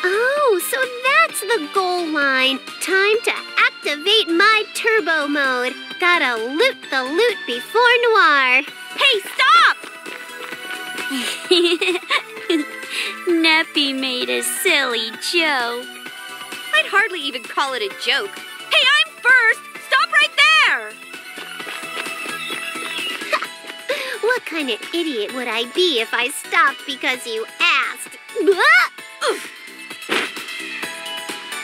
Oh, so that's the goal line. Time to activate my turbo mode. Gotta loot the loot before noir. Hey, stop! Neppy made a silly joke. I'd hardly even call it a joke. Hey, I'm first! Stop right there! What kind of idiot would I be if I stopped because you asked?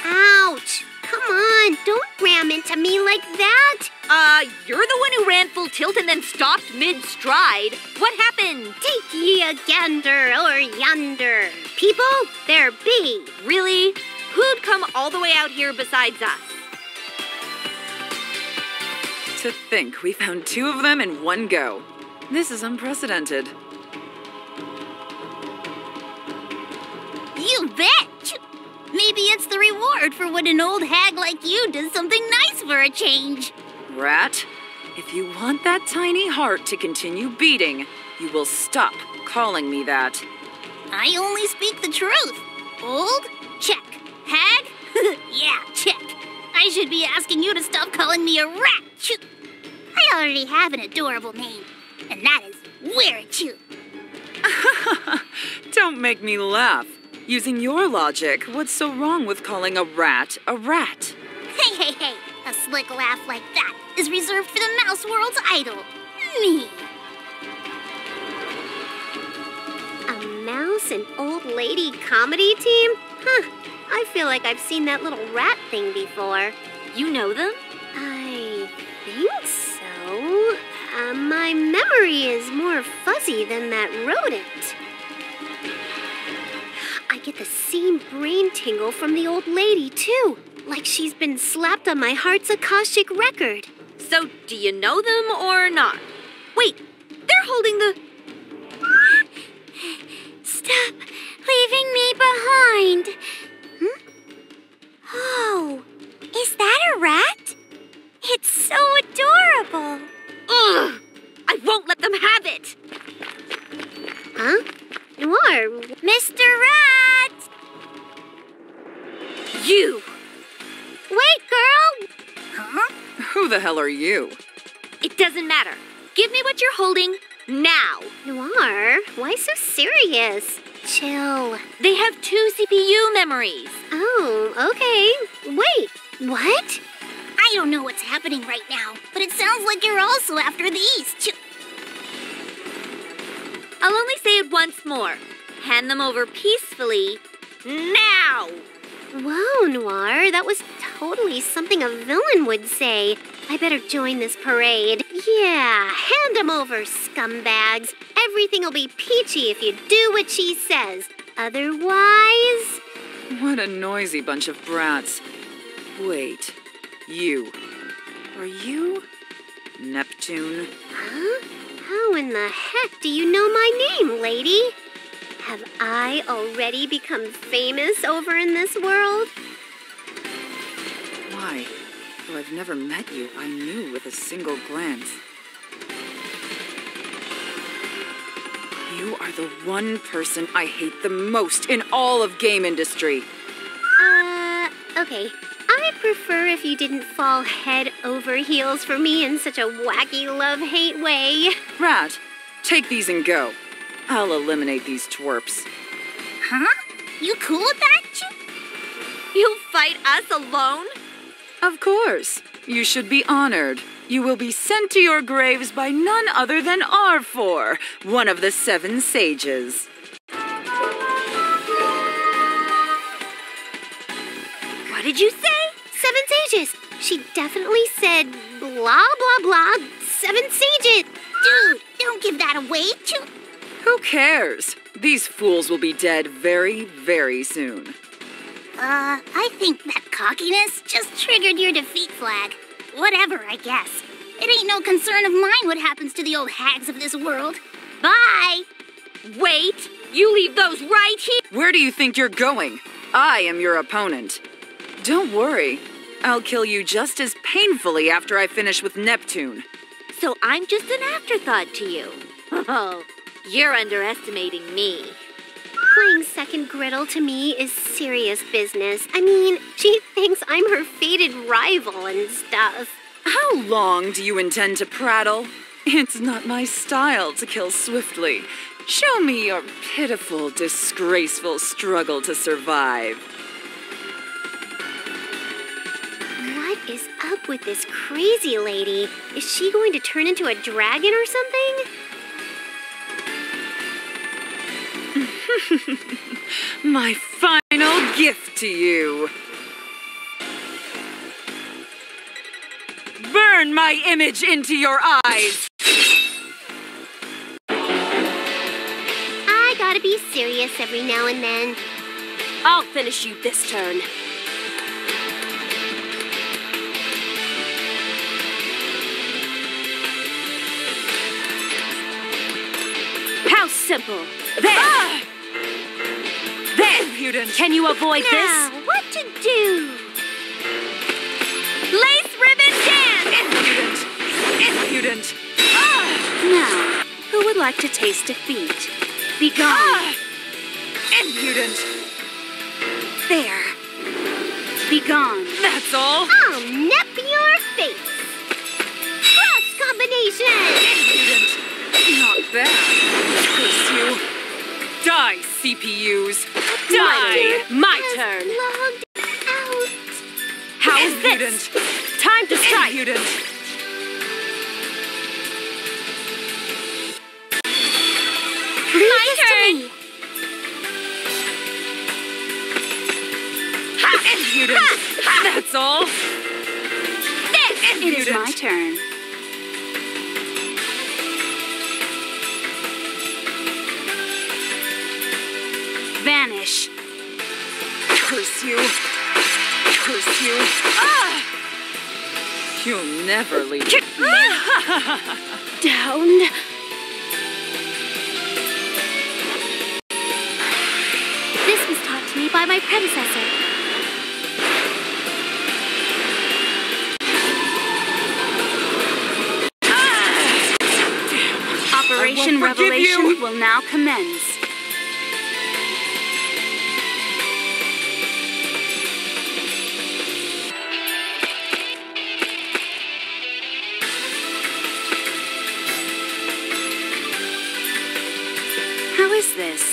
Ouch! Come on, don't ram into me like that. You're the one who ran full tilt and then stopped mid-stride. What happened? Take ye a gander or yonder. People, there be. Really? Who'd come all the way out here besides us? To think we found 2 of them in one go. This is unprecedented. You bet! Maybe it's the reward for when an old hag like you does something nice for a change. Rat, if you want that tiny heart to continue beating, you will stop calling me that. I only speak the truth. Old? Check. Hag? Yeah, check. I should be asking you to stop calling me a rat. I already have an adorable name, and that is Wearachu. Don't make me laugh. Using your logic, what's so wrong with calling a rat a rat? Hey, hey, hey! A slick laugh like that is reserved for the mouse world's idol, me. A mouse and old lady comedy team? Huh. I feel like I've seen that little rat thing before. You know them? I think so. My memory is more fuzzy than that rodent. I get the same brain tingle from the old lady, too. Like she's been slapped on my heart's Akashic record. So, do you know them or not? Wait, they're holding the... Stop leaving me behind. Oh, is that a rat? It's so adorable. Ugh! I won't let them have it! Huh? Noir, Mr. Rat! You! wait, girl! Huh? Who the hell are you? It doesn't matter. Give me what you're holding now. Noir, why so serious? Chill. They have 2 CPU memories. Oh, okay. Wait, what? I don't know what's happening right now, but it sounds like you're also after these two. I'll only say it once more. Hand them over peacefully now. Whoa, Noir, that was totally something a villain would say. I better join this parade. Yeah, hand them over, scumbags. Everything'll be peachy if you do what she says. Otherwise... What a noisy bunch of brats. Wait, you. Are you Neptune? Huh? How in the heck do you know my name, lady? Have I already become famous over in this world? Why? Though I've never met you, I knew with a single glance. You are the one person I hate the most in all of game industry. Okay. I'd prefer if you didn't fall head over heels for me in such a wacky love-hate way. Rat, take these and go. I'll eliminate these twerps. Huh? You cool with that? You'll fight us alone? Of course. You should be honored. You will be sent to your graves by none other than R4, one of the 7 sages. What did you say? 7 sages. She definitely said blah, blah, blah, 7 sages. Dude, don't give that away. Who cares? These fools will be dead very, very soon. I think that cockiness just triggered your defeat flag. Whatever, I guess. It ain't no concern of mine what happens to the old hags of this world. Bye! Wait! You leave those right here! Where do you think you're going? I am your opponent. Don't worry. I'll kill you just as painfully after I finish with Neptune. So I'm just an afterthought to you. Oh, you're underestimating me. Playing second griddle to me is serious business. I mean, she thinks I'm her fated rival and stuff. How long do you intend to prattle? It's not my style to kill swiftly. Show me your pitiful, disgraceful struggle to survive. What is up with this crazy lady? Is she going to turn into a dragon or something? My final gift to you. Burn my image into your eyes. I gotta be serious every now and then. I'll finish you this turn. How simple. There! There! Impudent. Can you avoid Now, this? what to do? Lace ribbon dance! Impudent. Now, who would like to taste defeat? Be gone. Impudent. There. Be gone. That's all. I'll nip your face. Cross combination! Impudent. Not bad. Curse you. Die, CPUs. Die! My turn! Logged out. How is this? Time to strike! Impudent. My turn. Impudent. That's all. It is my turn. Vanish. Curse you. Curse you. Ah! You'll never leave. Down. This was taught to me by my predecessor. Operation I won't forgive Revelation you. will now commence. How is this?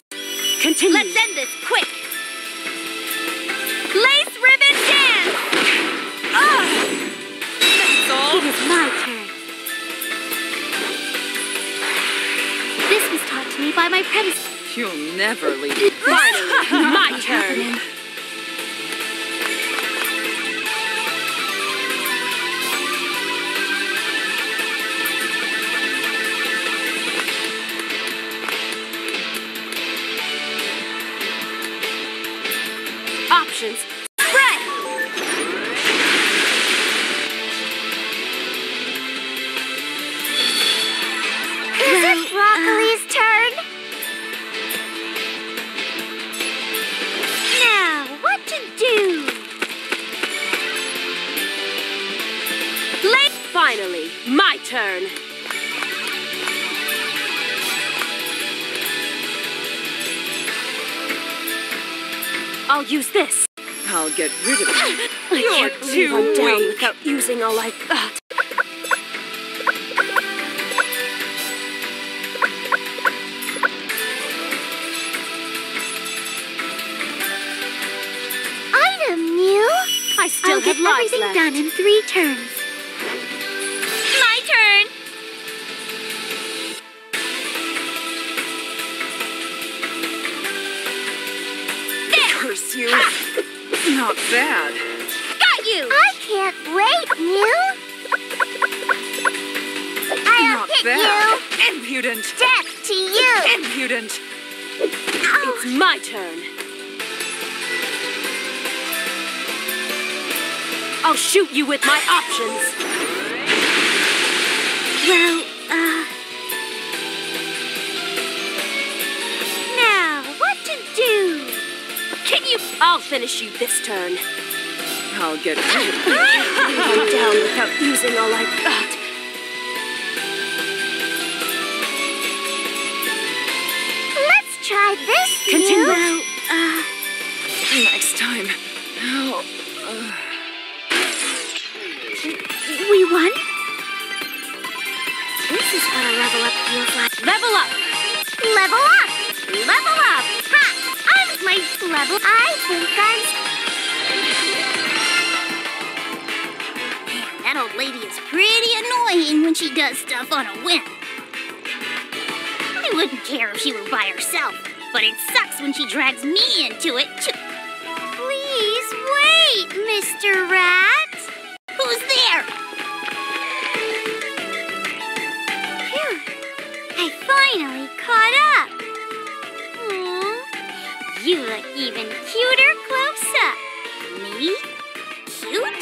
Continue. Let's end this quick. Lace ribbon dance. That's all. It is my turn. This was taught to me by my predecessor. You'll never leave. Finally, my turn! Options. Spread. Is it Broccoli's turn? Now, what to do? Finally, my turn! I'll use this. I'll get rid of you. I You're can't believe I'm too down weak. without using all I've got. Item new. I still I'll have get lives everything left. done in 3 turns. My turn. Curse you. Not bad. Got you. I can't wait, Mew. I'll Not hit bad. you. Impudent. Death to you. Impudent. It's my turn. I'll shoot you with my options. Well, now, what to do? Can you? I'll finish you this turn. I'll get rid of you. I'm down without using all I've got. Let's try this, Continue. Mew. Next time. Oh, We won? This is what a level up feels like. Level up! Level up! Level up! Ha! I'm my level. I think Man, that old lady is pretty annoying when she does stuff on a whim. I wouldn't care if she were by herself, but it sucks when she drags me into it, too. Please wait, Mr. Rat. Who's there? Phew. I finally caught up. You look even cuter close up. Me? Cute?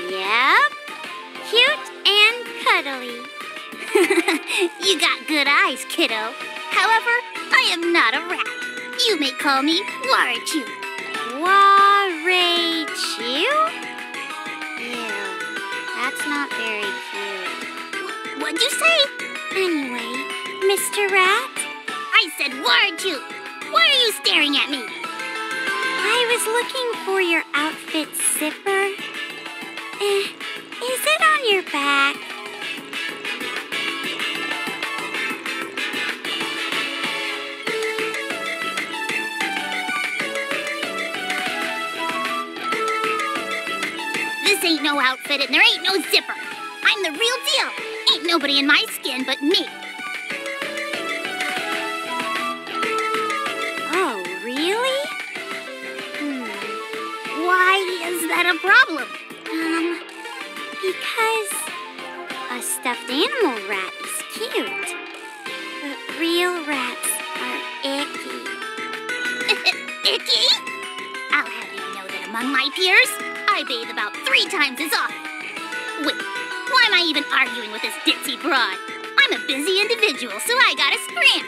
Yep. Cute and cuddly. You got good eyes, kiddo. However, I am not a rat. You may call me Warachu. Warachu? Ew, that's not very cute. What'd you say? Anyway, Mr. Rat, I said Warachu. Why are you staring at me? I was looking for your outfit zipper. Is it on your back? This ain't no outfit and there ain't no zipper. I'm the real deal. Ain't nobody in my skin but me. Oh, really? Why is that a problem? Because a stuffed animal rat is cute, but real rats are icky. Icky? I'll have you know that among my peers, I bathe about 3 times as often. Wait, why am I even arguing with this ditzy broad? I'm a busy individual, so I gotta scram.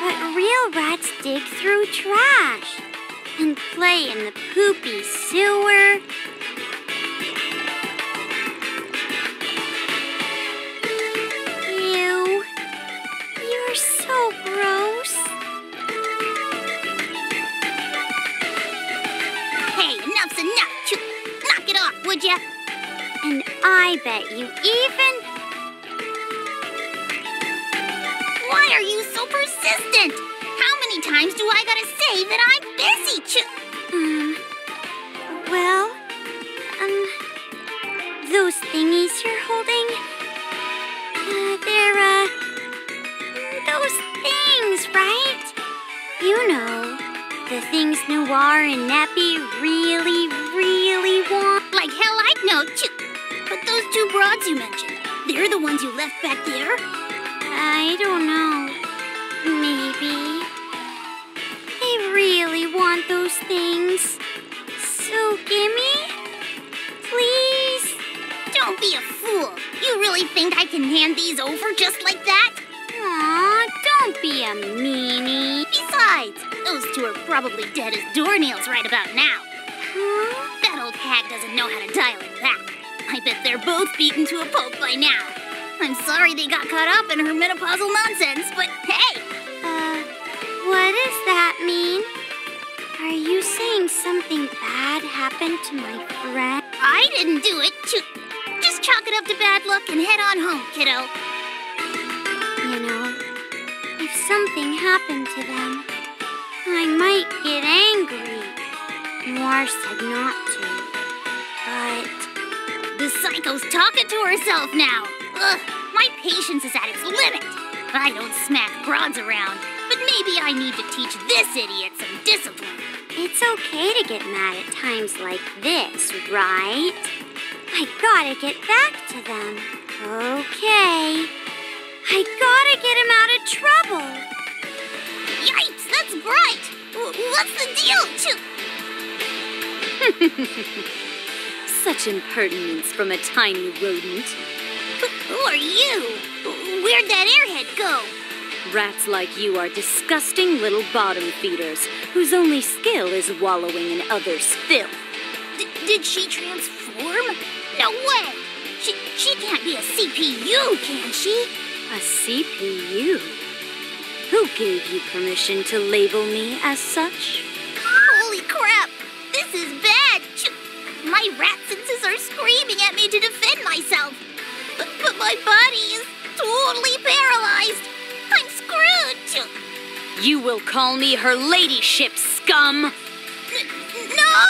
But real rats dig through trash and play in the poopy sewer. Ew, you're so gross. Hey, enough's enough. Knock it off, would ya? And I bet you even... Why are you so persistent? How many times do I gotta say that I'm busy? Well, those thingies you're holding, they're, those things, right? You know, the things Noir and Nappy really, really want. Like hell I'd know. But those 2 broads you mentioned, they're the ones you left back there? I don't know. Maybe. They really want those things. So gimme? Please? Don't be a fool. You really think I can hand these over just like that? Aw, don't be a meanie. Besides, those 2 are probably dead as doornails right about now. Huh? That old hag doesn't know how to dial it back. I bet they're both beaten to a pulp by now. I'm sorry they got caught up in her menopausal nonsense, but hey! What does that mean? Are you saying something bad happened to my friend? I didn't do it. Just chalk it up to bad luck and head on home, kiddo. You know, if something happened to them, I might get angry. Noir said not to, but... The psycho's talking to herself now. Ugh, my patience is at its limit. I don't smack broads around, but maybe I need to teach this idiot some discipline. It's okay to get mad at times like this, right? I gotta get back to them. Okay. I gotta get him out of trouble. Yikes, that's bright. What's the deal? Such impertinence from a tiny rodent. Who are you? Where'd that airhead go? Rats like you are disgusting little bottom feeders whose only skill is wallowing in others' filth. Did she transform? No way! She can't be a CPU, can she? A CPU? Who gave you permission to label me as such? Holy crap! This is bad! My rat senses are screaming at me to defend myself. But my body is totally paralyzed. I'm screwed. You will call me her ladyship, scum! No!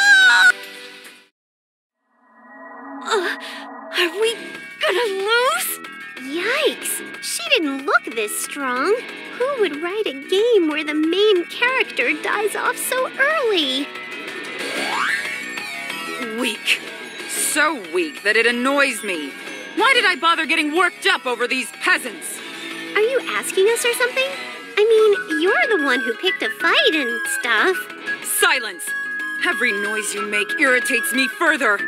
Are we gonna lose? Yikes! She didn't look this strong. Who would write a game where the main character dies off so early? Weak. So weak that it annoys me. Why did I bother getting worked up over these peasants? Are you asking us or something? I mean, you're the one who picked a fight and stuff. Silence! Every noise you make irritates me further.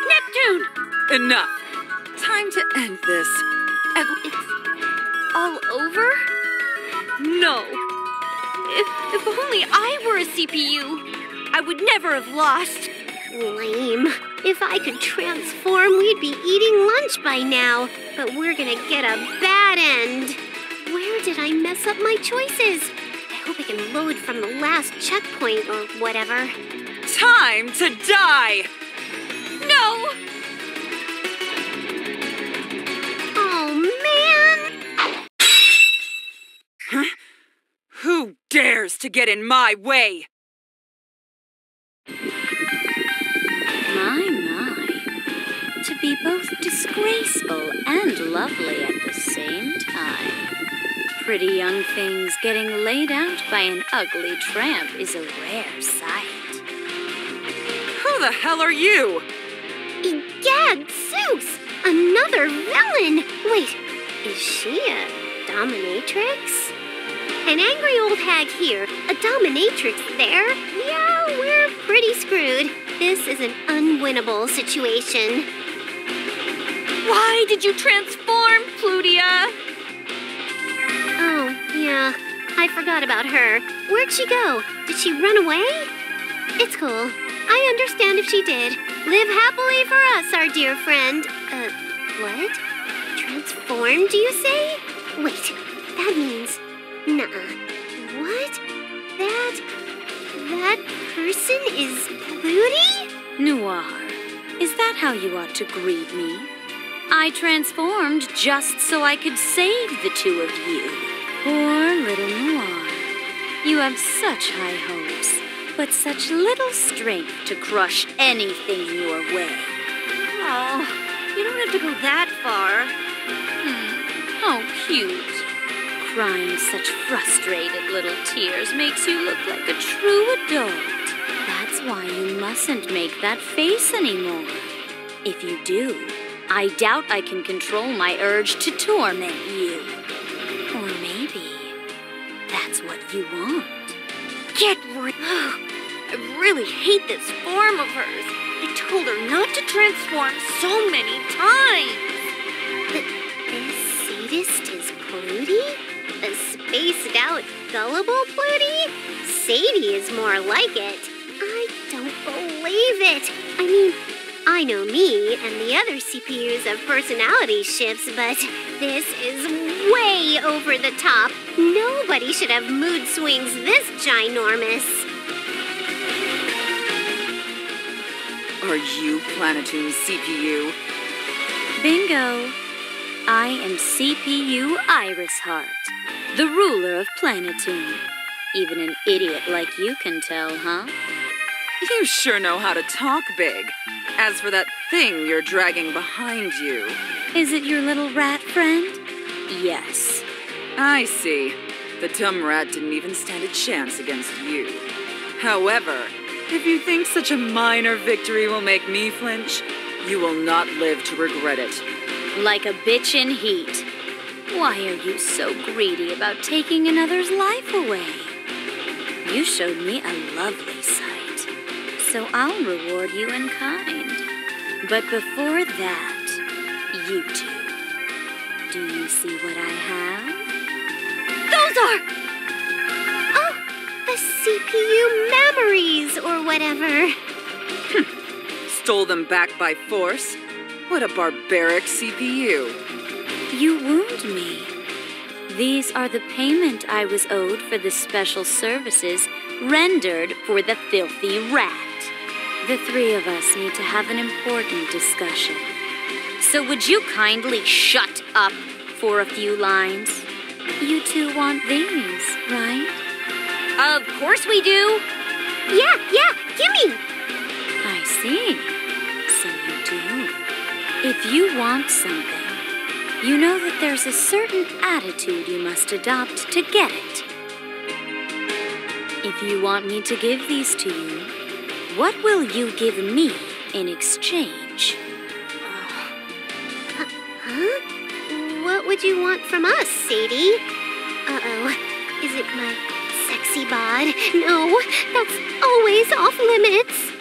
Neptune! Enough. Time to end this. It's all over? No. If only I were a CPU, I would never have lost. Lame. If I could transform, we'd be eating lunch by now. But we're gonna get a bad end. Where did I mess up my choices? I hope I can load from the last checkpoint or whatever. Time to die! No! Oh, man! dares to get in my way? My. To be both disgraceful and lovely at the same time. Pretty young things getting laid out by an ugly tramp is a rare sight. Who the hell are you? Egad, Zeus! Another villain! Wait, is she a dominatrix? An angry old hag here, a dominatrix there? Yeah, we're pretty screwed. This is an unwinnable situation. Why did you transform, Plutia? Oh, yeah, I forgot about her. Where'd she go? Did she run away? It's cool. I understand if she did. Live happily for us, our dear friend. What? Transformed, do you say? Wait, that means... Nuh-uh. What? That person is Plutie? Noir, is that how you ought to greet me? I transformed just so I could save the two of you. Poor little Noir. You have such high hopes, but such little strength to crush anything in your way. Oh, you don't have to go that far. How cute. Crying such frustrated little tears makes you look like a true adult. That's why you mustn't make that face anymore. If you do, I doubt I can control my urge to torment you. Or maybe that's what you want. Get rid. I really hate this form of hers. I told her not to transform so many times. This sadist is Plutie? A spaced out, gullible Plutie? Sadie is more like it. I don't believe it. I mean, I know me and the other CPUs have personality shifts, but this is way over the top. Nobody should have mood swings this ginormous. Are you Planetoon's CPU? Bingo. I am CPU Iris Heart, the ruler of Planetoon. Even an idiot like you can tell, huh? You sure know how to talk big. As for that thing you're dragging behind you... Is it your little rat friend? Yes. I see. The dumb rat didn't even stand a chance against you. However, if you think such a minor victory will make me flinch, you will not live to regret it. Like a bitch in heat. Why are you so greedy about taking another's life away? You showed me a lovely sight, so I'll reward you in kind. But before that, you two, do you see what I have? Those are... Oh, the CPU memories or whatever. Stole them back by force? What a barbaric CPU. You wound me. These are the payment I was owed for the special services rendered for the filthy rat. The three of us need to have an important discussion. So would you kindly shut up for a few lines? You two want these, right? Of course we do. Yeah, gimme. I see. So you do. If you want something, you know that there's a certain attitude you must adopt to get it. If you want me to give these to you, what will you give me in exchange? Huh? What would you want from us, Sadie? Uh-oh. Is it my sexy bod? No, that's always off limits.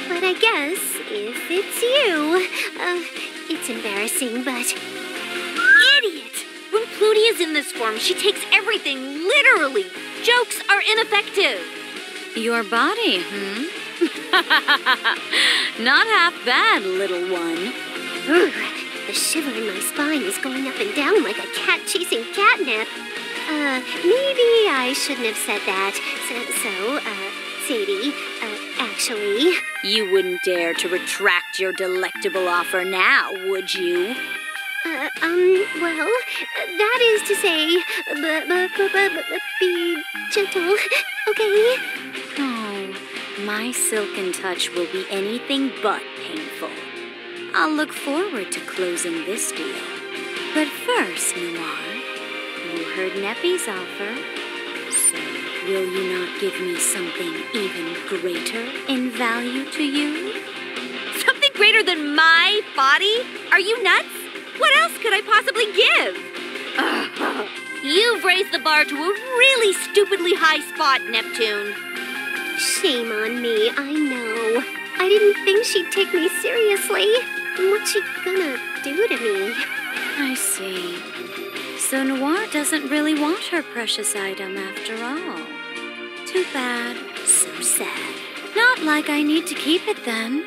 But I guess if it's you, it's embarrassing, but... Idiot! When Plutie is in this form, she takes everything literally. Jokes are ineffective. Your body, Not half bad, little one. Ugh, the shiver in my spine is going up and down like a cat chasing catnip. Maybe I shouldn't have said that. So, Sadie, actually... You wouldn't dare to retract your delectable offer now, would you? Well, that is to say, gentle, okay? Oh, my silken touch will be anything but painful. I'll look forward to closing this deal. But first, Noir, you heard Neppy's offer. So, will you not give me something even greater in value to you? Something greater than my body? Are you nuts? What else could I possibly give? You've raised the bar to a really stupidly high spot, Neptune. Shame on me, I know. I didn't think she'd take me seriously. What's she gonna do to me? I see. So Noir doesn't really want her precious item after all. Too bad. So sad. Not like I need to keep it then.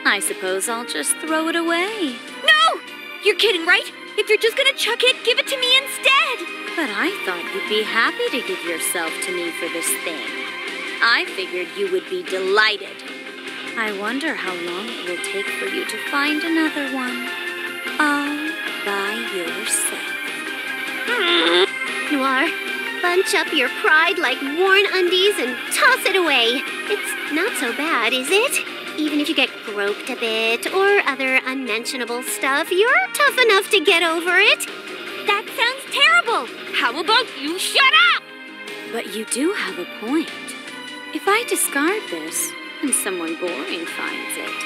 I suppose I'll just throw it away. No! You're kidding, right? If you're just gonna chuck it, give it to me instead. But I thought you'd be happy to give yourself to me for this thing. I figured you would be delighted. I wonder how long it will take for you to find another one. All by yourself. Noir, bunch up your pride like worn undies and toss it away. It's not so bad, is it? Even if you get groped a bit or other unmentionable stuff, you're tough enough to get over it. That sounds terrible. How about you shut up? But you do have a point. If I discard this and someone boring finds it,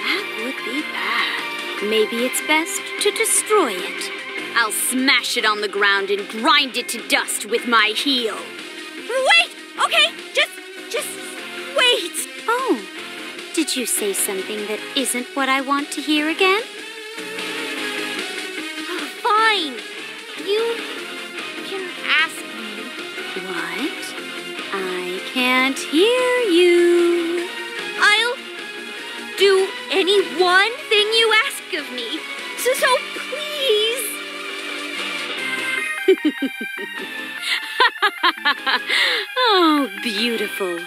that would be bad. Maybe it's best to destroy it. I'll smash it on the ground and grind it to dust with my heel. Wait! Okay, just wait. Oh, did you say something that isn't what I want to hear again? Fine. You can ask me. What? I can't hear you. I'll do any one thing you ask of me. So please. Oh, beautiful.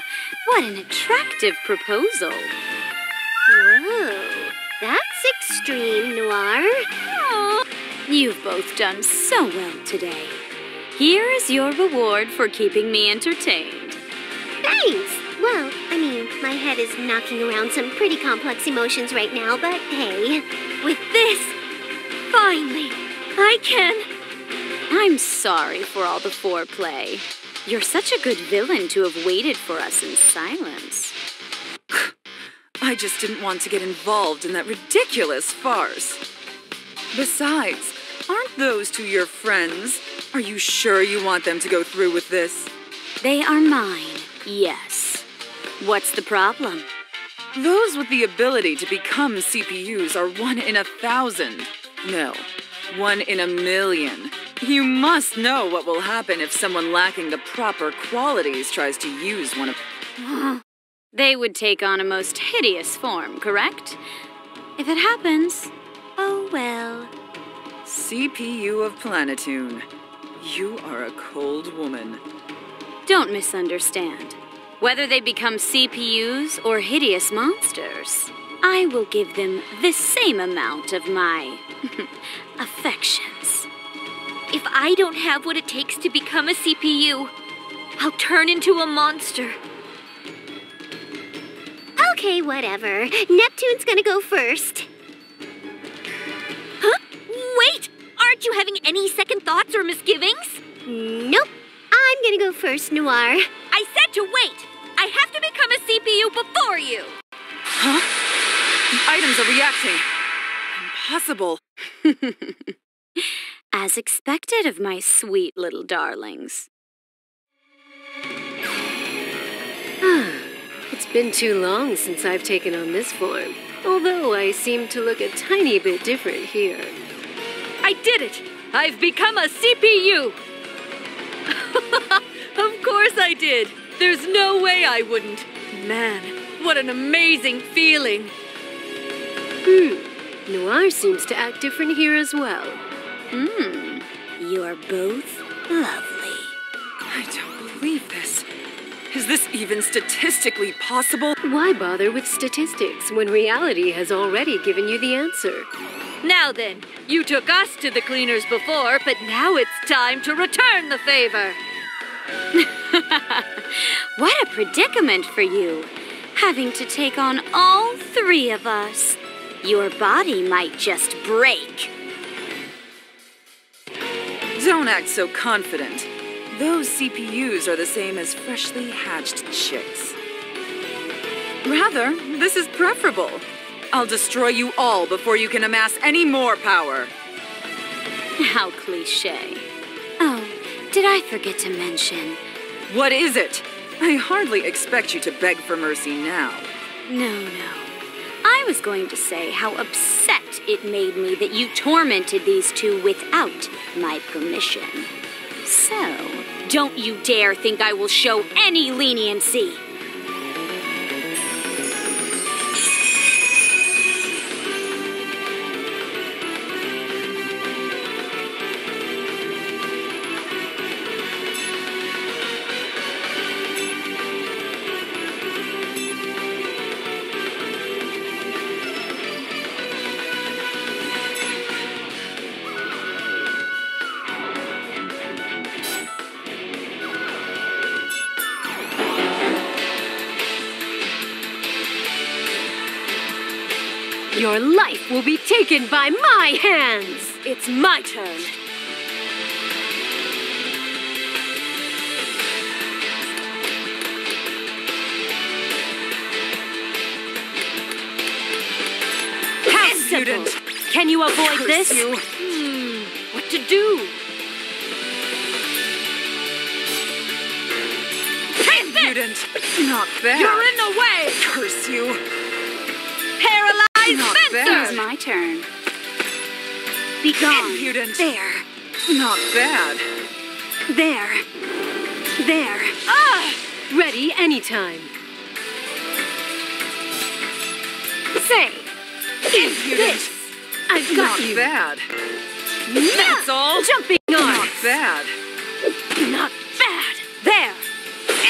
What an attractive proposal. Whoa, that's extreme, Noir. Oh, you've both done so well today. Here is your reward for keeping me entertained. Thanks. Well, I mean, my head is knocking around some pretty complex emotions right now, but hey. With this, finally, I can. I'm sorry for all the foreplay. You're such a good villain to have waited for us in silence. I just didn't want to get involved in that ridiculous farce. Besides, aren't those two your friends? Are you sure you want them to go through with this? They are mine, yes. What's the problem? Those with the ability to become CPUs are 1 in 1,000. No, 1 in 1,000,000. You must know what will happen if someone lacking the proper qualities tries to use one of... They would take on a most hideous form, correct? If it happens, oh well. CPU of Planetoon, you are a cold woman. Don't misunderstand. Whether they become CPUs or hideous monsters, I will give them the same amount of my affections. If I don't have what it takes to become a CPU, I'll turn into a monster. Okay, whatever. Neptune's gonna go first. Huh? Wait! Aren't you having any second thoughts or misgivings? Nope. I'm gonna go first, Noir. I said to wait! I have to become a CPU before you! Huh? The items are reacting. Impossible. As expected of my sweet little darlings. It's been too long since I've taken on this form, although I seem to look a tiny bit different here. I did it! I've become a CPU! Of course I did! There's no way I wouldn't. Man, what an amazing feeling! Noir seems to act different here as well. You're both lovely. I don't believe this. Is this even statistically possible? Why bother with statistics when reality has already given you the answer? Now then, you took us to the cleaners before, but now it's time to return the favor. What a predicament for you, having to take on all three of us. Your body might just break. Don't act so confident. Those CPUs are the same as freshly hatched chicks. Rather, this is preferable. I'll destroy you all before you can amass any more power. How cliché. Oh, did I forget to mention? What is it? I hardly expect you to beg for mercy now. No. I was going to say how upset it made me that you tormented these two without my permission. So, don't you dare think I will show any leniency. Your life will be taken by my hands! It's my turn. How simple. Can you avoid this? What to do? Impudent! Not bad. You're in the way! Curse you! Paralyzed Not fencer! bad. It's my turn. Be gone. Impudent! There. Not bad. There. There. Ready anytime. Say. Impudent! I've got Not you. bad. That's all. Jumping Not arms. bad. Not bad. There.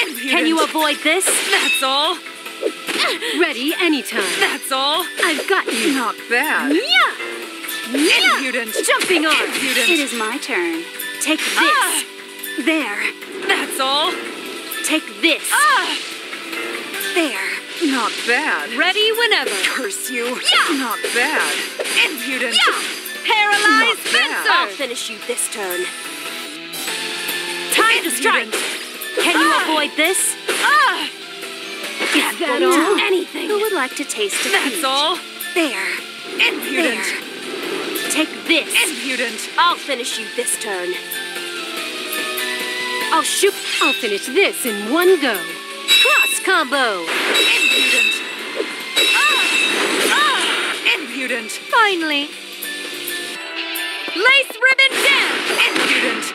Impudent! Can you avoid this? That's all. Ready anytime. That's all. I've got you. Not bad. Impudent! Jumping arms. Impudent! It is my turn. Take this. There. That's all. Take this. There. Not bad. Ready whenever. Curse you. Not bad. Impudent! Paralyzed Not bad. I'll finish you this turn. Time to strike. Can you avoid this? Is that Won't all? do anything. Who would like to taste defeat? That's all. There. Impudent! There. Take this. Impudent! I'll finish you this turn. I'll shoot. I'll finish this in one go. Cross combo. Impudent! Impudent! Finally. Lace ribbon down. Impudent!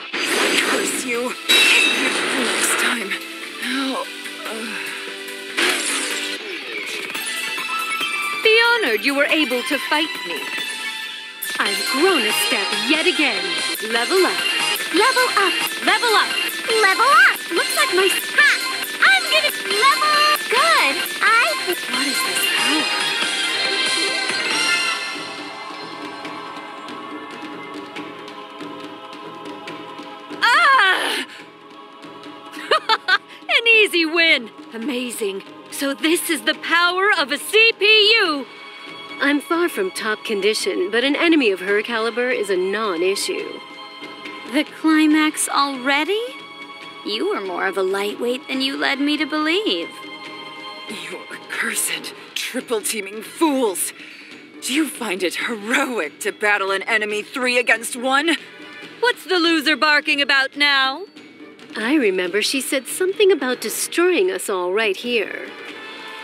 Curse you! Impudent! Next time. Oh. Be honored you were able to fight me. I've grown a step yet again. Level up. Level up! Level up. Level up! Looks like my... Ha! I'm gonna level... Good! What is this power? An easy win. Amazing. So this is the power of a CPU. I'm far from top condition, but an enemy of her caliber is a non-issue. The climax already? You were more of a lightweight than you led me to believe. You accursed, triple-teaming fools! Do you find it heroic to battle an enemy 3 against 1? What's the loser barking about now? I remember she said something about destroying us all right here.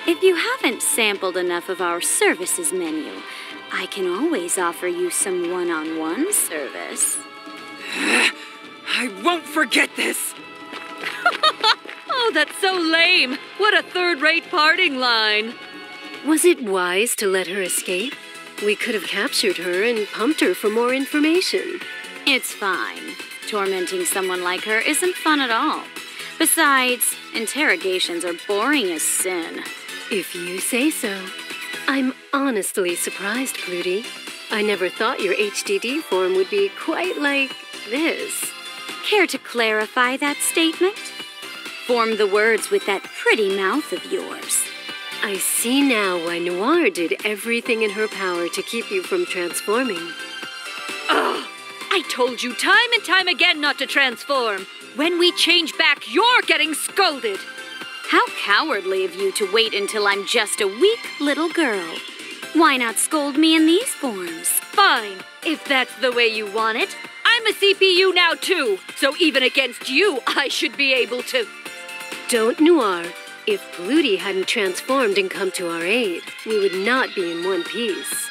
If you haven't sampled enough of our services menu, I can always offer you some one-on-one service. I won't forget this! Oh, that's so lame. What a third-rate parting line. Was it wise to let her escape? We could have captured her and pumped her for more information. It's fine. Tormenting someone like her isn't fun at all. Besides, interrogations are boring as sin. If you say so. I'm honestly surprised, Pluty. I never thought your HDD form would be quite like this. Care to clarify that statement? Form the words with that pretty mouth of yours. I see now why Noir did everything in her power to keep you from transforming. Ugh! I told you time and time again not to transform. When we change back, you're getting scolded. How cowardly of you to wait until I'm just a weak little girl. Why not scold me in these forms? Fine, if that's the way you want it. I'm a CPU now too, so even against you, I should be able to. Don't, Noir. If Pluty hadn't transformed and come to our aid, we would not be in one piece.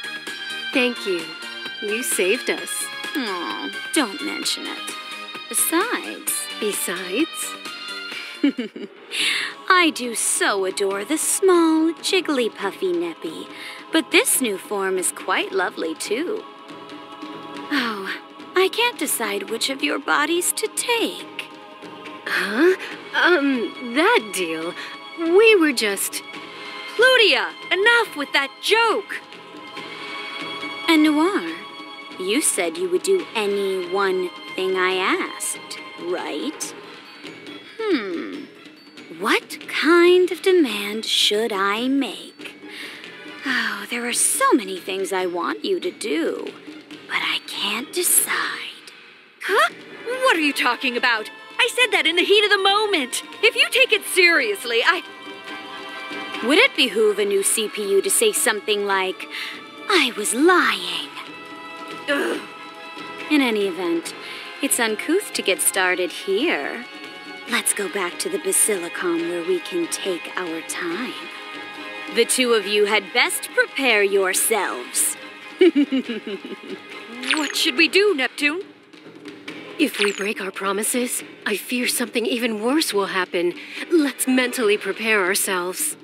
Thank you. You saved us. Oh, don't mention it. Besides, I do so adore the small, jiggly puffy Neppy, but this new form is quite lovely too. Oh, I can't decide which of your bodies to take. Huh? That deal. We were just... Plutia, enough with that joke! And Noir, you said you would do any one thing I asked, right? What kind of demand should I make? Oh, there are so many things I want you to do, but I can't decide. Huh? What are you talking about? I said that in the heat of the moment. If you take it seriously, Would it behoove a new CPU to say something like, I was lying? Ugh. In any event, it's uncouth to get started here. Let's go back to the Basilicom where we can take our time. The two of you had best prepare yourselves. What should we do, Neptune? If we break our promises, I fear something even worse will happen. Let's mentally prepare ourselves.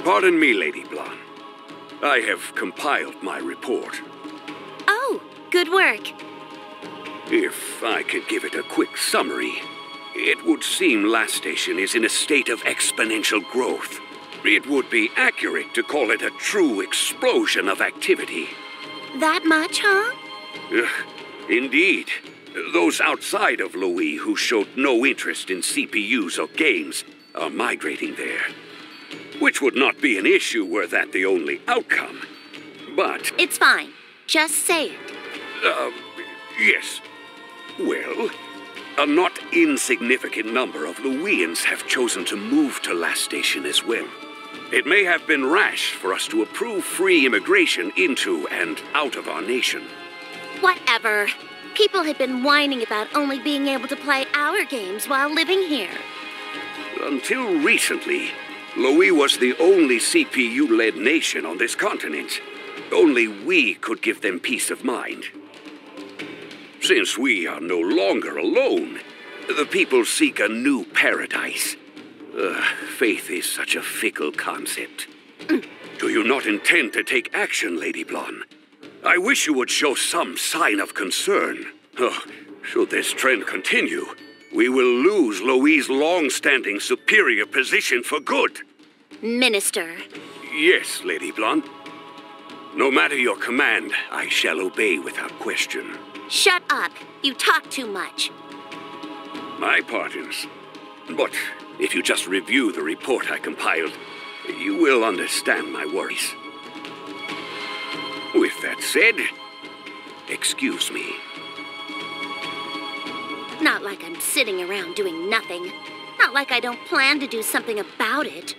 Pardon me, Lady Blonde. I have compiled my report. Oh, good work. If I could give it a quick summary, it would seem Last Station is in a state of exponential growth. It would be accurate to call it a true explosion of activity. That much, huh? Indeed. Those outside of Louis who showed no interest in CPUs or games are migrating there. Which would not be an issue were that the only outcome. But... It's fine. Just say it. Yes. Well, a not insignificant number of Louisians have chosen to move to Last Station as well. It may have been rash for us to approve free immigration into and out of our nation. Whatever. People had been whining about only being able to play our games while living here. Until recently, Louis was the only CPU-led nation on this continent. Only we could give them peace of mind. Since we are no longer alone, the people seek a new paradise. Faith is such a fickle concept. Do you not intend to take action, Lady Blonde? I wish you would show some sign of concern. Should this trend continue, we will lose Louis' long-standing superior position for good. Minister. Yes, Lady Blonde. No matter your command, I shall obey without question. Shut up. You talk too much. My pardons. But if you just review the report I compiled, you will understand my worries. With that said, excuse me. Not like I'm sitting around doing nothing. Not like I don't plan to do something about it.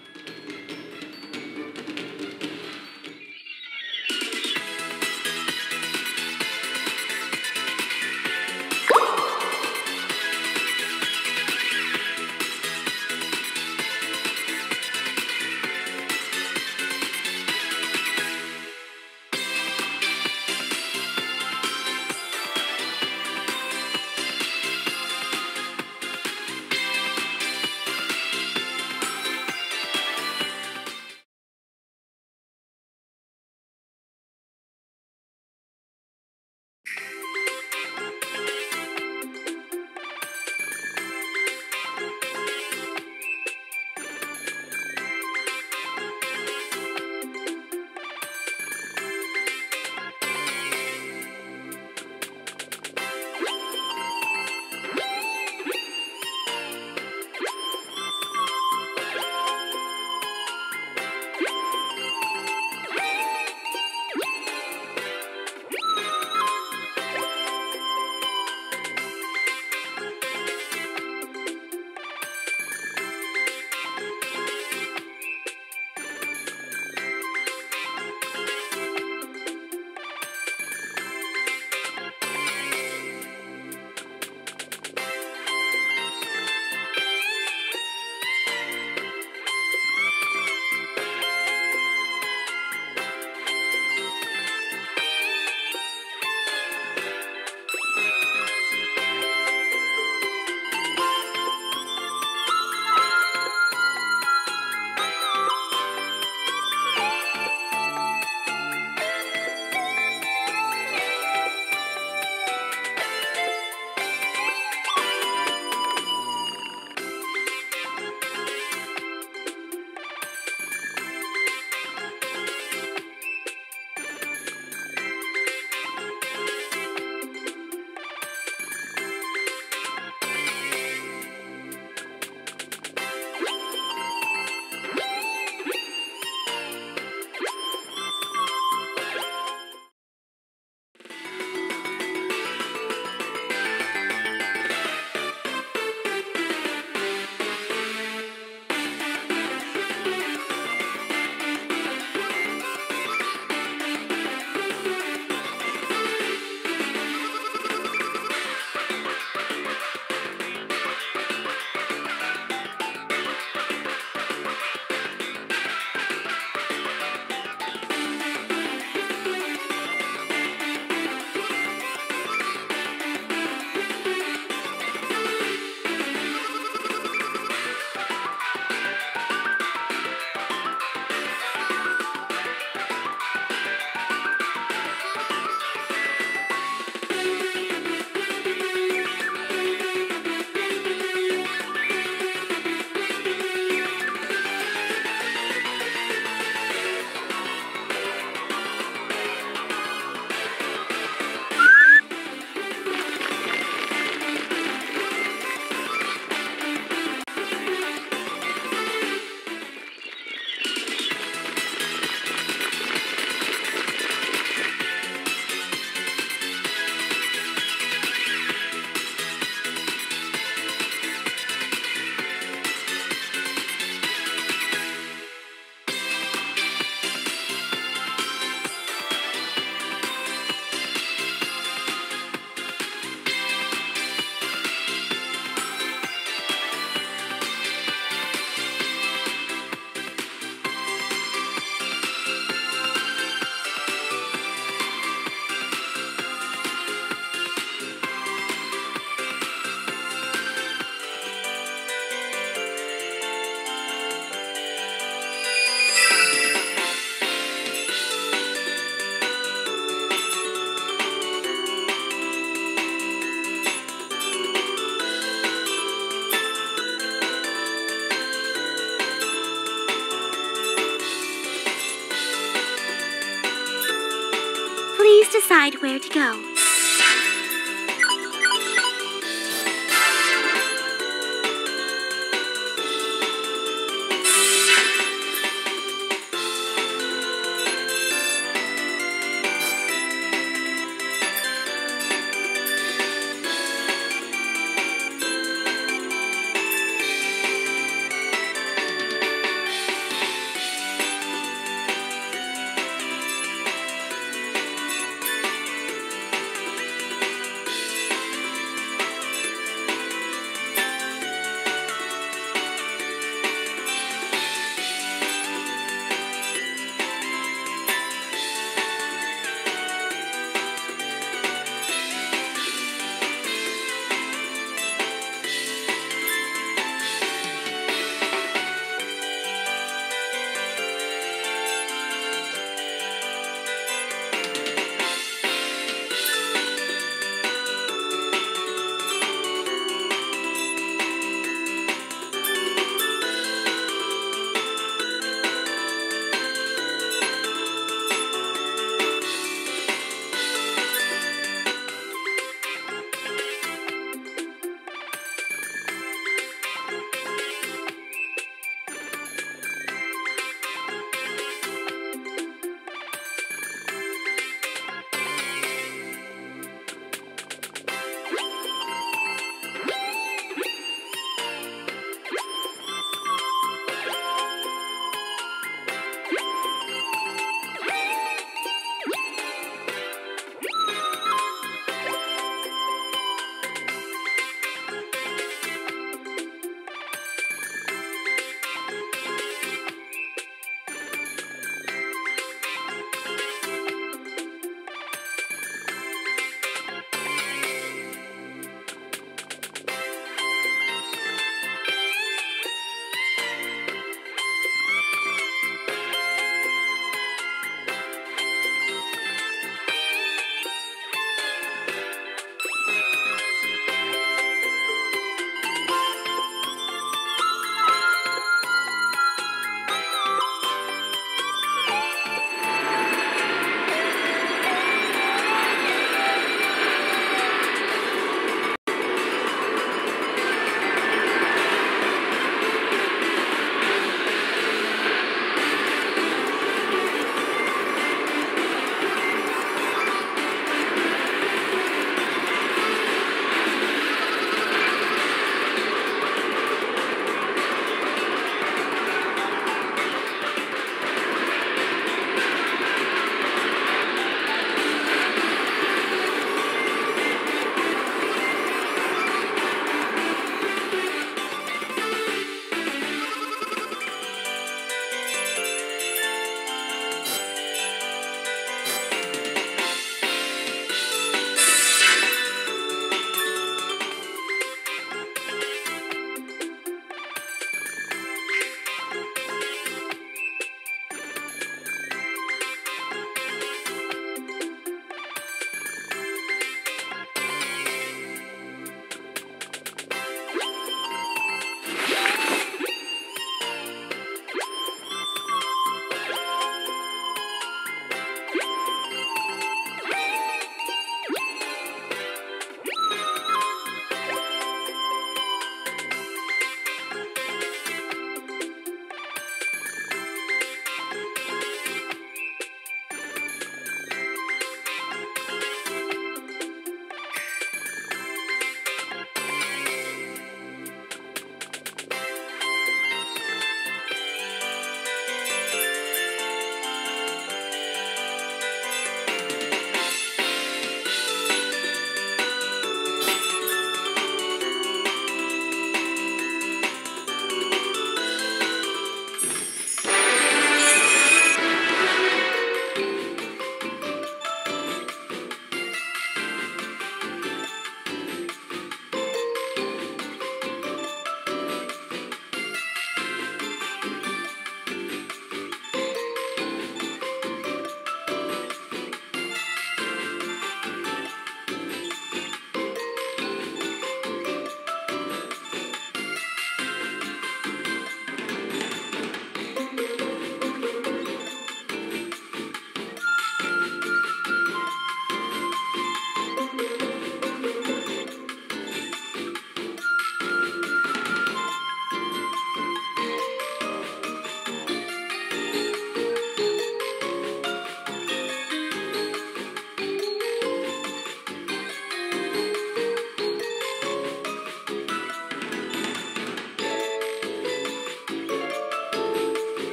decide where to go.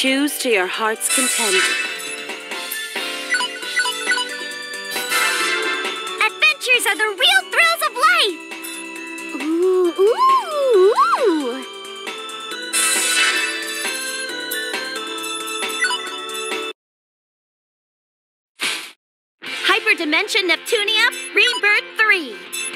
choose to your heart's content. Adventures are the real thrills of life! Ooh, ooh, ooh. Hyperdimension Neptunia Rebirth 3.